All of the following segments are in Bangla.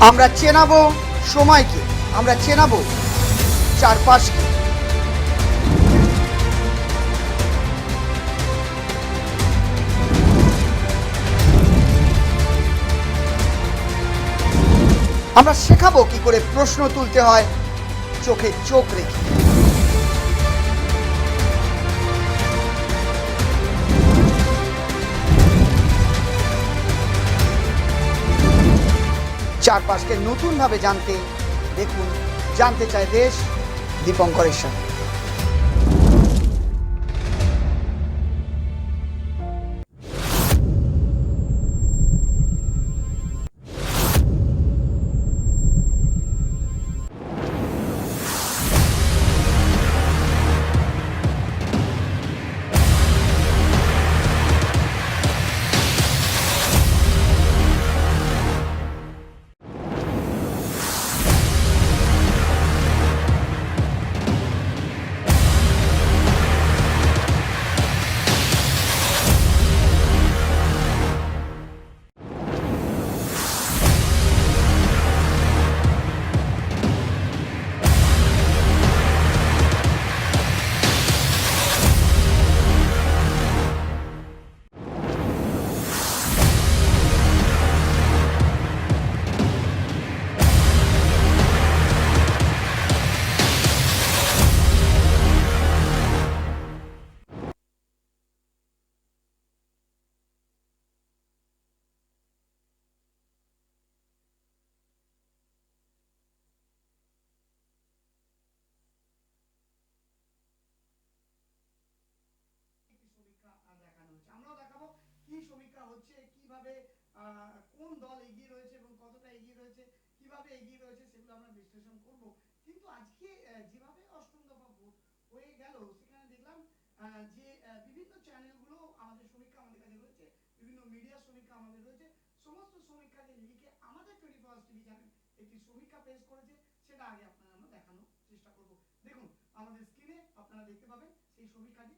আমরা চেনাবো সময়কে, আমরা চেনাবো চারপাশকে। আমরা শেখাবো কি করে প্রশ্ন তুলতে হয় চোখে চোখ রেখে। চারপাশকে নতুনভাবে জানতে দেখুন জানতে চায় দেশ দীপঙ্করের সাথে। আমরাও দেখাবো কি সমীক্ষা হচ্ছে, কিভাবে কোন দল এগিয়ে রয়েছে এবং কতটা এগিয়ে রয়েছে, কিভাবে এগিয়ে রয়েছে সেগুলো আমরা বিশ্লেষণ করব। কিন্তু আজকে যেভাবে অষ্টম দফা ভোট হয়ে গেল সেখানে দেখলাম যে বিভিন্ন চ্যানেলগুলো আমাদের সমীক্ষা আমাদের কাছে রয়েছে, বিভিন্ন মিডিয়া সমীক্ষা আমাদের রয়েছে, সমস্ত সমীক্ষাকে লিখে আমাদের 24 টিভি চ্যানেল একটি সমীক্ষা পেশ করেছে। সেটা আগে আপনারা আমরা দেখানোর চেষ্টা করব। দেখুন আমাদের স্ক্রিনে আপনারা দেখতে পাবেন সেই সমীক্ষাটি।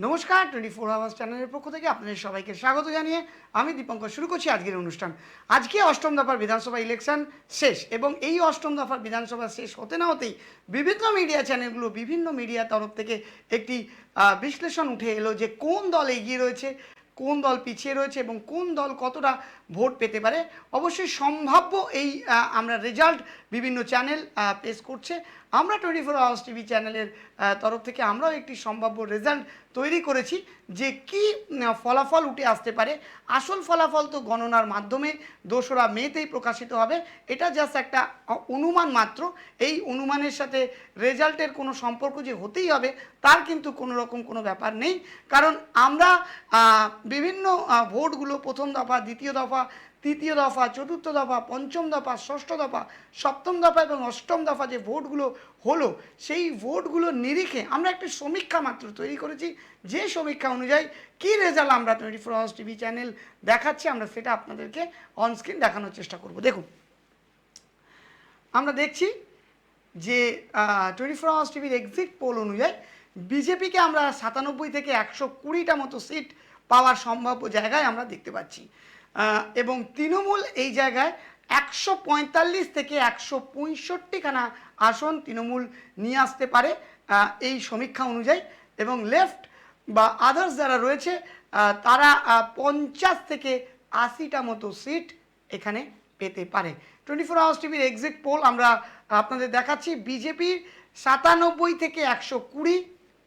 নমস্কার, 24 আওয়ার্স চ্যানেলের পক্ষ থেকে আপনাদের সবাইকে স্বাগত জানিয়ে আমি দীপঙ্কর শুরু করছি আজকের অনুষ্ঠান। আজকে অষ্টম দফার বিধানসভা ইলেকশন শেষ এবং এই অষ্টম দফার বিধানসভা শেষ হতে না হতেই বিভিন্ন মিডিয়া চ্যানেলগুলো বিভিন্ন মিডিয়ার তরফ থেকে একটি বিশ্লেষণ উঠে এলো যে কোন দল এগিয়ে রয়েছে, কোন দল পিছিয়ে রয়েছে এবং কোন দল কতটা ভোট পেতে পারে। অবশ্যই সম্ভাব্য এই আমরা রেজাল্ট বিভিন্ন চ্যানেল পেশ করছে। আমরা 24 আওয়ার্স টিভি চ্যানেলের তরফ থেকে আমরাও একটি সম্ভাব্য রেজাল্ট তৈরি করেছি যে কি ফলাফল উঠে আসতে পারে। আসল ফলাফল তো গণনার মাধ্যমে 2রা মেতেই প্রকাশিত হবে। এটা জাস্ট একটা অনুমান মাত্র। এই অনুমানের সাথে রেজাল্টের কোনো সম্পর্ক যে হতেই হবে তার কিন্তু কোনো রকম কোনো ব্যাপার নেই, কারণ আমরা বিভিন্ন ভোটগুলো প্রথম দফা, দ্বিতীয় দফা, তৃতীয় দফা, চতুর্থ দফা, পঞ্চম দফা, ষষ্ঠ দফা, সপ্তম দফা এবং অষ্টম দফা যে ভোটগুলো হলো সেই ভোটগুলো নিরিখে আমরা একটি সমীক্ষা মাত্র তৈরি করেছি। যে সমীক্ষা অনুযায়ী কী রেজাল্ট আমরা 24 আওয়ার্স টিভি চ্যানেল দেখাচ্ছি আমরা সেটা আপনাদেরকে অনস্ক্রিন দেখানোর চেষ্টা করব। দেখুন আমরা দেখছি যে 24 আওয়ার্স টিভির এক্সিট পোল অনুযায়ী বিজেপিকে আমরা 97 থেকে 120টা মতো সিট পাওয়ার সম্ভাব্য জায়গায় আমরা দেখতে পাচ্ছি এবং তৃণমূল এই জায়গায় 145 থেকে 165খানা আসন তৃণমূল নিয়ে আসতে পারে এই সমীক্ষা অনুযায়ী, এবং লেফট বা আদার্স যারা রয়েছে তারা 50 থেকে 80টা মতো সিট এখানে পেতে পারে। 24 আওয়ার্স টিভির এক্সিট পোল আমরা আপনাদের দেখাচ্ছি। বিজেপির 97 থেকে 120,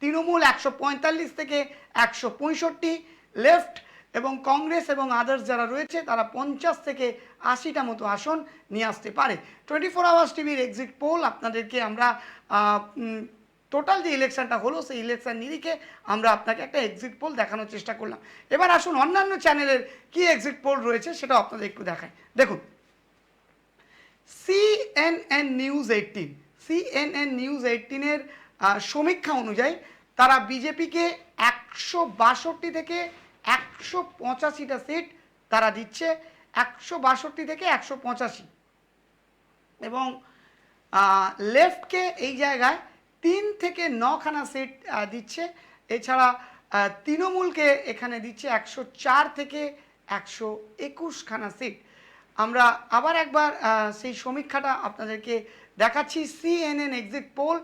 তৃণমূল 145 থেকে 165, লেফট এবং কংগ্রেস এবং আদার্স যারা রয়েছে তারা 50 থেকে 80টা মতো আসন নিয়ে আসতে পারে। 24 আওয়ার্স টিভির এক্সিট পোল আপনাদেরকে আমরা টোটাল যে ইলেকশনটা হলো সেই ইলেকশন নিরিখে আমরা আপনাকে একটা এক্সিট পোল দেখানোর চেষ্টা করলাম। এবার আসুন অন্যান্য চ্যানেলের কি এক্সিট পোল রয়েছে সেটাও আপনাদের একটু দেখায়। দেখুন, CNN নিউজ 18-এর সমীক্ষা অনুযায়ী তারা বিজেপিকে 162 থেকে 185টা সিট তারা দিচ্ছে, 162 থেকে 185, এবং লেফটকে এই জায়গায় 3 থেকে 9খানা সিট দিচ্ছে। এছাড়া তৃণমূলকে এখানে দিচ্ছে 104 থেকে 121খানা সিট। আমরা আবার একবার সেই সমীক্ষাটা আপনাদেরকে দেখাচ্ছি। CNN এক্সিট পোল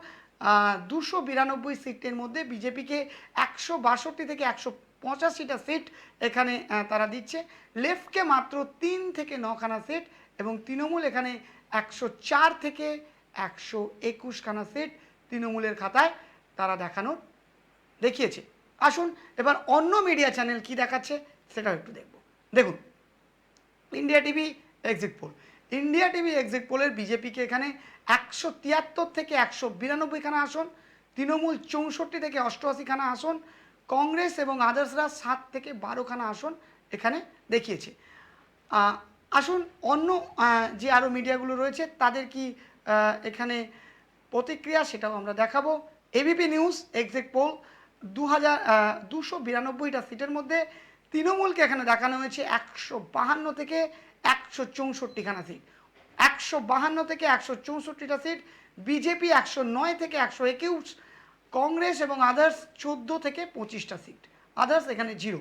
292 সিটের মধ্যে বিজেপিকে 162 থেকে 185টা সিট এখানে তারা দিচ্ছে, লেফটকে মাত্র 3 থেকে 9খানা সিট, এবং তৃণমূল এখানে 104 থেকে 121খানা সিট তৃণমূলের খাতায় তারা দেখিয়েছে। আসুন এবার অন্য মিডিয়া চ্যানেল কি দেখাচ্ছে সেটাও একটু দেখব। দেখুন, ইন্ডিয়া টিভি এক্সিট পোলের বিজেপিকে এখানে 173 থেকে 192খানা আসন, তৃণমূল 64 থেকে 88খানা আসন, কংগ্রেস এবং আদার্সরা 7 থেকে 12খানা আসন এখানে দেখিয়েছে। আসুন অন্য যে আরও মিডিয়াগুলো রয়েছে তাদের কি এখানে প্রতিক্রিয়া সেটাও আমরা দেখাবো। এবিপি নিউজ এক্সিট পোল 292টা সিটের মধ্যে তৃণমূলকে এখানে দেখানো হয়েছে 152 থেকে 164খানা সিট, 152 থেকে 164টা সিট, বিজেপি 109 থেকে 121, কংগ্রেস এবং আদার্স 14 থেকে 25টা সিট, আদার্স এখানে 0।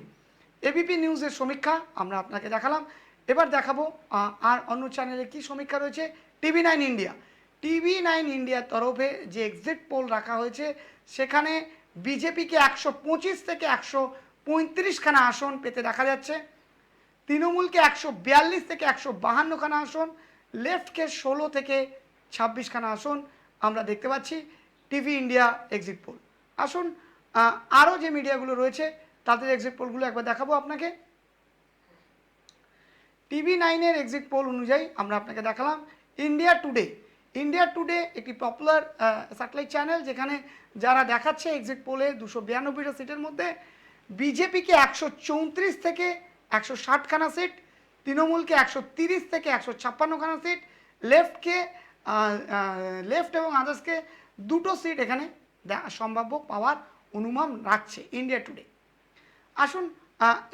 এবিপি নিউজের সমীক্ষা আমরা আপনাকে দেখালাম। এবার দেখাবো আর অন্য চ্যানেলে কি সমীক্ষা রয়েছে। টিভি9 ইন্ডিয়ার তরফে যে এক্সিট পোল রাখা হয়েছে সেখানে বিজেপিকে 125 থেকে 135খানা আসন পেতে দেখা যাচ্ছে, তৃণমূলকে 142 থেকে 152খানা আসন, লেফটকে 16 থেকে 26খানা আসন আমরা দেখতে পাচ্ছি টিভি ইন্ডিয়া এক্সিট পোল। আসুন আরও যে মিডিয়াগুলো রয়েছে তাদের এক্সিট পোলগুলো একবার দেখাবো আপনাকে। টিভি9-এর এক্সিট পোল অনুযায়ী আমরা আপনাকে দেখালাম ইন্ডিয়া টুডে একটি পপুলার স্যাটেলাইট চ্যানেল, যেখানে যারা দেখাচ্ছে এক্সিট পোলে 292টা সিটের মধ্যে বিজেপিকে 134 থেকে 160খানা সিট, তৃণমূলকে 130 থেকে 156খানা সিট, লেফট এবং আদার্সকে 2টো সিট এখানে সম্ভাব্য পাওয়ার অনুমান রাখছে ইন্ডিয়া টুডে। আসুন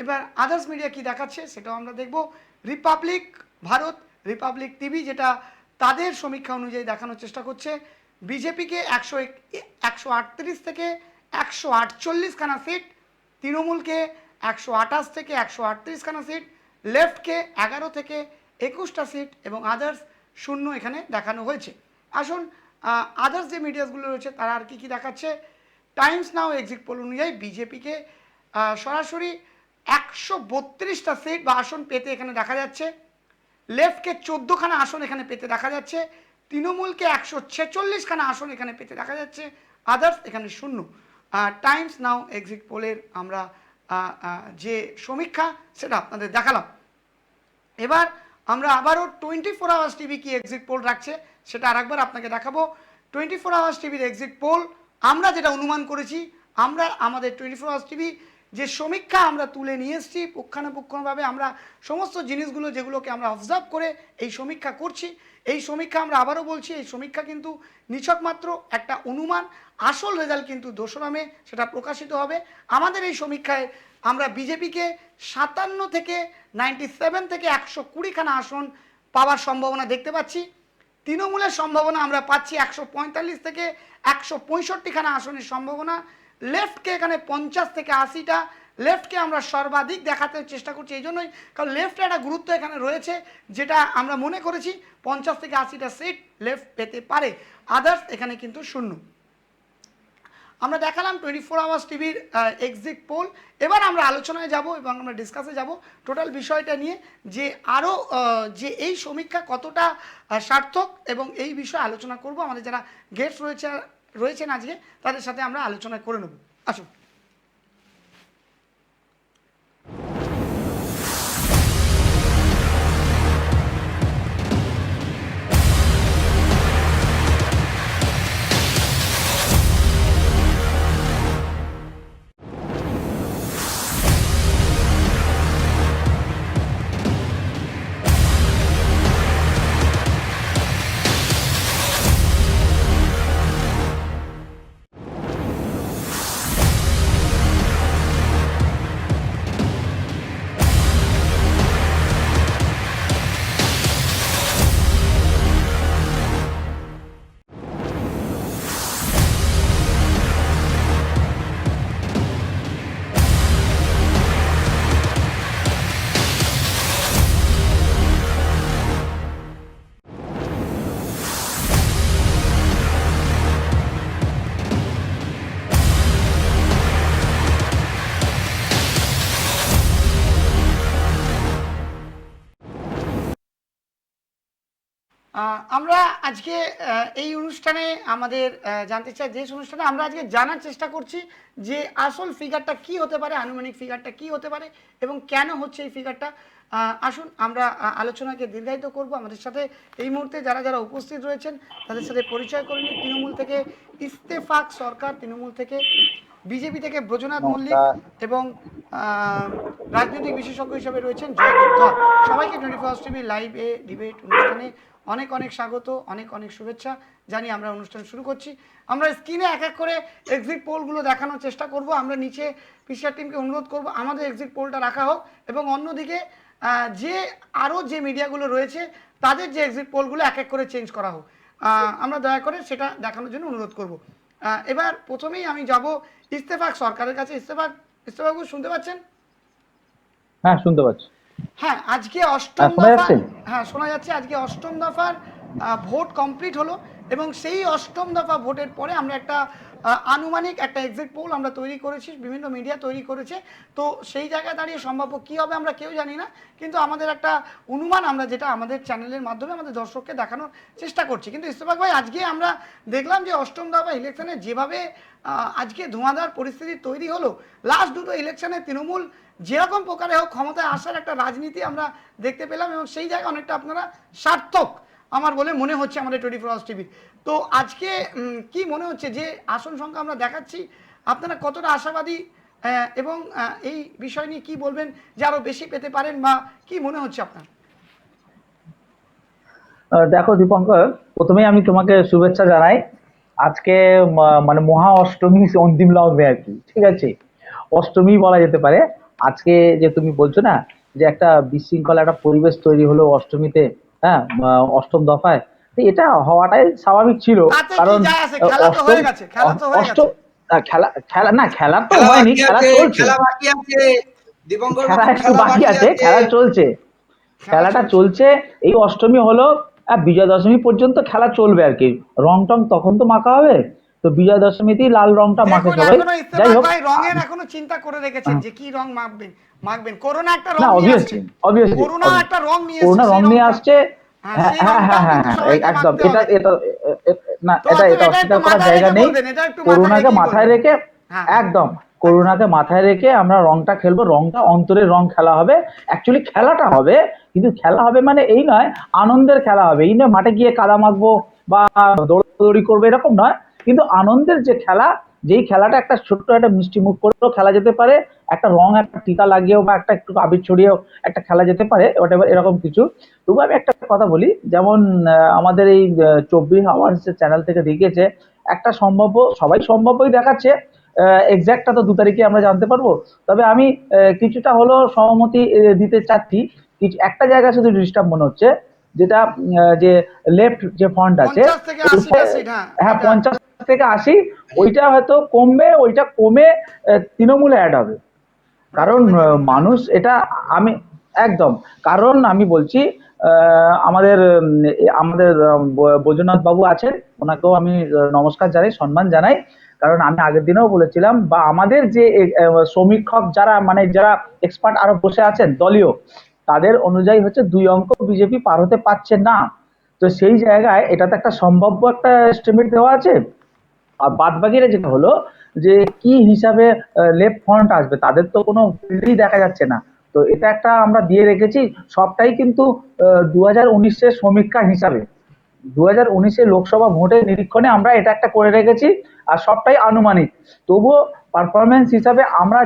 এবার আদার্স মিডিয়া কি দেখাচ্ছে সেটাও আমরা দেখব। রিপাবলিক টিভি যেটা তাদের সমীক্ষা অনুযায়ী দেখানোর চেষ্টা করছে বিজেপিকে 138 থেকে 148খানা সিট, তৃণমূলকে 128 থেকে 138খানা সিট, লেফটকে 11 থেকে 21টা সিট, এবং আদার্স 0 এখানে দেখানো হয়েছে। আসুন আদার্স যে মিডিয়াসগুলো রয়েছে তারা আর কি দেখাচ্ছে। টাইমস নাও এক্সিট পোল অনুযায়ী বিজেপিকে সরাসরি 132টা সিট বা আসন পেতে এখানে দেখা যাচ্ছে, লেফটকে 14খানা আসন এখানে পেতে দেখা যাচ্ছে, তৃণমূলকে 146খানা আসন এখানে পেতে দেখা যাচ্ছে, আদার্স এখানে 0। টাইমস নাও এক্সিট পোলের আমরা যে সমীক্ষা সেটা আপনাদের দেখালাম। এবার আমরা আবারও 24 আওয়ার্স টিভি কি এক্সিট পোল রাখছে সেটা আরেকবার আপনাকে দেখাবো। 24 আওয়ার্স টিভির এক্সিট পোল আমরা যেটা অনুমান করেছি, আমরা আমাদের 24 আওয়ার্স টিভি যে সমীক্ষা আমরা তুলে নিয়ে এসেছি পুঙ্খানুপুঙ্খভাবে, আমরা সমস্ত জিনিসগুলো যেগুলোকে আমরা অবজার্ভ করে এই সমীক্ষা করছি, এই সমীক্ষা আমরা আবারও বলছি এই সমীক্ষা কিন্তু নিছক মাত্র একটা অনুমান, আসল রেজাল্ট কিন্তু 2রা মে সেটা প্রকাশিত হবে। আমাদের এই সমীক্ষায় আমরা বিজেপিকে 57 থেকে 97 থেকে 120খানা আসন পাওয়ার সম্ভাবনা দেখতে পাচ্ছি, তৃণমূলের সম্ভাবনা আমরা পাচ্ছি 145 থেকে 165খানা আসনের সম্ভাবনা, লেফটকে এখানে 50 থেকে 80টা, লেফটকে আমরা সর্বাধিক দেখাতে চেষ্টা করছি এই জন্যই কারণ লেফটের একটা গুরুত্ব এখানে রয়েছে, যেটা আমরা মনে করেছি 50 থেকে 80টা সিট লেফট পেতে পারে, আদার্স এখানে কিন্তু 0। আমরা দেখালাম 24 আওয়ার্স টিভির এক্সিট পোল। এবার আমরা আলোচনায় যাব এবং আমরা ডিসকাসে যাব টোটাল বিষয়টা নিয়ে, যে আরও যে এই সমীক্ষা কতটা সার্থক, এবং এই বিষয়ে আলোচনা করব। আমাদের যারা গেস্ট রয়েছেন আজকে তাদের সাথে আমরা আলোচনা করে নেব। আসুন। আমরা আজকে এই অনুষ্ঠানে আমাদের জানতে চাই, যে অনুষ্ঠানে আমরা আজকে জানার চেষ্টা করছি যে আসল ফিগারটা কি হতে পারে, আনুমানিক ফিগারটা কি হতে পারে এবং কেন হচ্ছে এই ফিগারটা। আসুন আমরা আলোচনাকে দীর্ঘায়িত করব। আমাদের সাথে এই মুহূর্তে যারা যারা উপস্থিত রয়েছেন তাদের সাথে পরিচয় করে নিই। তৃণমূল থেকে ইত্তেফাক সরকার, তৃণমূল থেকে বিজেপি থেকে ব্রজনাথ মল্লিক এবং রাজনৈতিক বিশেষজ্ঞ হিসেবে রয়েছেন জয়দীপ ধর। সবাইকে 24 টিভি লাইভ ডিবেট অনুষ্ঠানে অনেক অনেক স্বাগত, অনেক অনেক শুভেচ্ছা জানি। আমরা অনুষ্ঠান শুরু করছি। আমরা স্ক্রিনে এক এক করে এক্সিট পোলগুলো দেখানোর চেষ্টা করব। আমরা নিচে পিসিআর টিমকে অনুরোধ করব আমাদের এক্সিট পোলটা রাখা হোক এবং অন্যদিকে যে আরও যে মিডিয়াগুলো রয়েছে তাদের যে এক্সিট পোলগুলো এক এক করে চেঞ্জ করা হোক। আমরা দয়া করে সেটা দেখানোর জন্য অনুরোধ করব। এবার প্রথমেই আমি যাব ইত্তেফাক সরকারের কাছে। ইত্তেফাক শুনতে পাচ্ছেন? হ্যাঁ, শুনতে পাচ্ছি। হ্যাঁ, আজকে অষ্টম দফা, হ্যাঁ শোনা যাচ্ছে, আজকে অষ্টম দফার ভোট কমপ্লিট হলো এবং সেই অষ্টম দফা ভোটের পরে আমরা একটা আনুমানিক একটা এক্সিট পোল আমরা তৈরি করেছি, বিভিন্ন মিডিয়া তৈরি করেছে। তো সেই জায়গায় দাঁড়িয়ে সম্ভাব্য কী হবে আমরা কেউ জানি না, কিন্তু আমাদের একটা অনুমান আমরা যেটা আমাদের চ্যানেলের মাধ্যমে আমাদের দর্শককে দেখানোর চেষ্টা করছি। কিন্তু ইত্তেফাক ভাই, আজকে আমরা দেখলাম যে অষ্টম দফা ইলেকশনে যেভাবে আজকে ধোঁয়াধার পরিস্থিতি তৈরি হলো, লাস্ট দুটো ইলেকশনে তৃণমূল যেরকম প্রকারে হোক ক্ষমতায় আসার একটা রাজনীতি আমরা দেখতে পেলাম এবং সেই জায়গায় অনেকটা আপনারা সার্থক আমার বলে মনে হচ্ছে আমাদের 24 টিভি। তো আজকে কি মনে হচ্ছে যে আসন সংখ্যা আমরা দেখাচ্ছি, আপনারা কতটা আশাবাদী এবং এই বিষয় নিয়ে কি বলবেন যে আরো বেশি পেতে পারেন বা কি মনে হচ্ছে আপনার? দেখো দীপঙ্কর, প্রথমেই আমি তোমাকে শুভেচ্ছা জানাই। আজকে মানে মহা অষ্টমী অন্তিম লগ্নে আর কি, ঠিক আছে, অষ্টমী বলা যেতে পারে। আজকে যে তুমি বলছো না যে একটা বিশৃঙ্খলা একটা পরিবেশ তৈরি হলো অষ্টমীতে, হ্যাঁ, অষ্টম দফায়, এটা হওয়াটাই স্বাভাবিক ছিল। কারণ অষ্টম খেলা খেলা না, খেলা তো হয়নি, খেলা চলছে, খেলা একটু বাকি আছে, খেলা চলছে, খেলাটা চলছে। এই অষ্টমী হলো, বিজয়া দশমী পর্যন্ত খেলা চলবে আর কি। রং টং তখন তো মাখা হবে, তো বিজয়া দশমীতেই লাল রংটা মাখে সবাই। যাই হোক, রঙের এখনো চিন্তা করে রেখেছেন যে কি রং মাখবেন? করোনা একটা রং না, অবভিয়াসলি করোনা একটা রং নিয়ে করোনা রং নিয়ে আসছে। হ্যাঁ হ্যাঁ হ্যাঁ হ্যাঁ হ্যাঁ, একদম। এটা এটা না, এটা অস্বীকার করার জায়গা নেই। করোনাকে মাথায় রেখে, একদম করোনাকে মাথায় রেখে আমরা রংটা খেলবো। রংটা অন্তরের রং খেলা হবে, অ্যাকচুয়ালি খেলাটা হবে। কিন্তু খেলা হবে মানে এই নয় আনন্দের খেলা হবে, এই নয় মাঠে গিয়ে কাদা মাখবো বা দৌড়াদৌড়ি করবো এরকম নয়। কিন্তু আনন্দের যে খেলা, যেই খেলাটা একটা ছোট্ট একটা মিষ্টি মুখ করেও খেলা যেতে পারে, একটা রং একটা টিকা লাগিয়েও বা একটা একটু আবির ছড়িয়েও একটা খেলা যেতে পারে, এরকম কিছু। তবু আমি একটা কথা বলি, যেমন আমাদের এই 24 আওয়ার্স চ্যানেল থেকে দেখিয়েছে একটা সম্ভাব্য, সবাই সম্ভাব্যই দেখাচ্ছে, এক্সাক্টটা তো 2 তারিখে আমরা জানতে পারবো। তবে আমি কিছুটা হলো সহমতি দিতে চাচ্ছি। কিছু একটা জায়গা শুধু ডিস্টার্ব মনে হচ্ছে, যেটা যে লেফট যে ফন্ট আছে, হ্যাঁ 50 থেকে 80, ওইটা হয়তো কমবে, ওইটা কমে তৃণমূলে অ্যাড হবে। কারণ মানুষ এটা, আমি একদম, কারণ আমি বলছি আমাদের আমাদের বৈদ্যনাথ বাবু আছেন, ওনাকেও আমি নমস্কার জানাই, সম্মান জানাই। কারণ আমি আগের দিনেও বলেছিলাম, বা আমাদের যে সমীক্ষক যারা, মানে যারা এক্সপার্ট আরো বসে আছেন দলীয়, তাদের অনুযায়ী হচ্ছে 2 অঙ্ক বিজেপি পার হতে পারছে না। তো সেই জায়গায় এটাতে একটা সম্ভাব্য একটা এস্টিমেট দেওয়া আছে। আর বাদ বাকিরা যেটা হলো যে কি হিসাবে লেফট ফ্রন্ট আসবে, তাদের তো কোনো ফিল্ডই দেখা যাচ্ছে না। তো এটা একটা আমরা দিয়ে রেখেছি, সবটাই কিন্তু 2019-এর সমীক্ষা হিসাবে, 2019-এর লোকসভা ভোটের নিরীক্ষণে আমরা এটা একটা করে রেখেছি, আর সবটাই আনুমানিক। তবুও পারফরমেন্স হিসাবে আমরা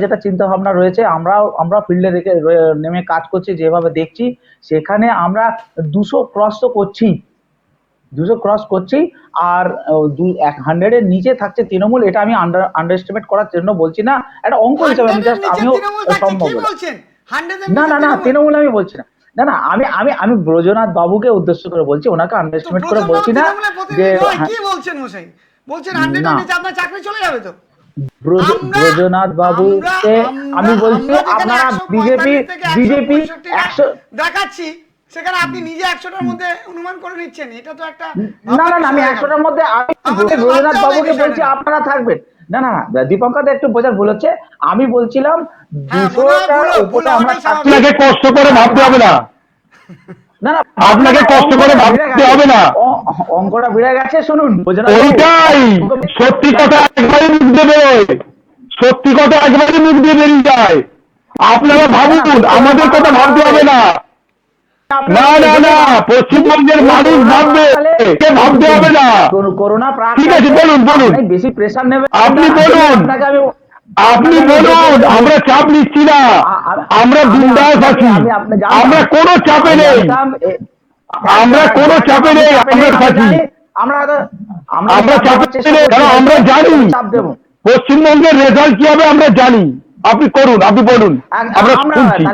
যেটা চিন্তা ভাবনা রয়েছে, আমরা ফিল্ডে রেখে নেমে কাজ করছি, যেভাবে দেখছি সেখানে আমরা 200 ক্রস তো করছি, 200 ক্রস করছি। আর 100-এর নিচে থাকছে তৃণমূল। এটা আমি আন্ডারএস্টিমেট করার জন্য বলছি না, একটা অঙ্ক হিসাবে আমি জাস্ট, আমিও সম্ভব না না না তৃণমূল আমি বলছি না, না না, আমি আমি আমি ব্রজনাথ বাবুকে উদ্দেশ্য করে বলছি, ওনাকে আন্ডারএস্টিমেট করে বলছি না যে কি বলছেন মশাই, বলছেন 100-এর নিচে আপনার চাকরি চলে যাবে। তো ব্রজনাথ বাবুকে আমি বলছি, আপনারা বিজেপি 100 দেখাচ্ছি, সেখানে আপনি নিজে 100টার মধ্যে অনুমান করে নিচ্ছেন, এটা তো একটা, না না না, আমি 100টার মধ্যে আমি ব্রজনাথ বাবুকে বলছি আপনারা থাকবেন। না না না, দীপঙ্কর একটু বোঝার ভুল হচ্ছে। আমি বলছিলাম 200টার উপরে আমরা কষ্ট করে ভাবতে হবে না। না না, আপনাকে কষ্ট করে ভাবতে হবে না। অঙ্কটা বেড়ে গেছে, শুনুন ওইটাই সত্যি কথা একবারে মুখ দিয়ে বেরোয়, সত্যি কথা একবারে মুখ দিয়ে বেরিয়ে যায়। আপনারা ভাবুন, আমাদের কথা ভাবতে হবে না। না না না, পশ্চিমবঙ্গের মানুষ ভাববে, কে ভাবতে হবে না। করোনা ঠিক আছে, বলুন বলুন, বেশি প্রেসার নেবে আপনি বলুন, আপনি বলুন, আমরা চাপ নিচ্ছি না, আমরা বিন্দাস আছি, আমরা কোনো চাপে নেই, আমরা কোনো চাপে নেই, আমরা থাকি, আমরা চাপে নেই, কারণ আমরা জানি পশ্চিমবঙ্গের রেজাল্ট কি হবে আমরা জানি। আপনি করুন, আপনি বলুন, আমরা শুনছি।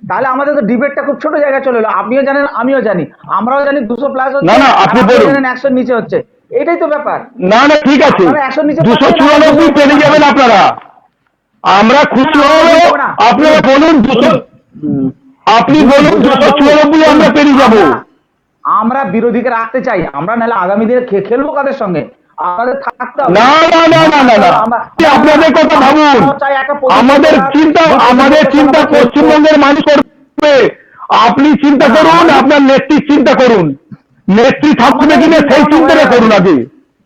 তাহলে আমাদের তো ডিবেটটা খুব ছোট জায়গায় চলে এলো, আপনিও জানেন আমিও জানি, আমরাও জানি 200 প্লাস হচ্ছে, না না, আপনি বলুন, 100 নিচে হচ্ছে, এটাই তো ব্যাপার। না না ঠিক আছে, 294 পেরে যাবেন আপনারা, আমরা খুশি হবো। আপনারা বলুন 200, আপনি বলুন 294 আমরা পেরিয়ে যাবো। আমরা বিরোধীকে রাখতে চাই, আমরা নাহলে আগামী দিনে খেলবো কাদের সঙ্গে, আমাদের থাকতে হবে। না না না না না না, আপনাদের কথা ভাবুন, আমাদের চিন্তা পশ্চিমবঙ্গের মানুষ করবে। আপনি চিন্তা করুন, আপনার নেত্রীর চিন্তা করুন, নেত্রী থাকবে কিনা সেই চিন্তাটা করুন আগে।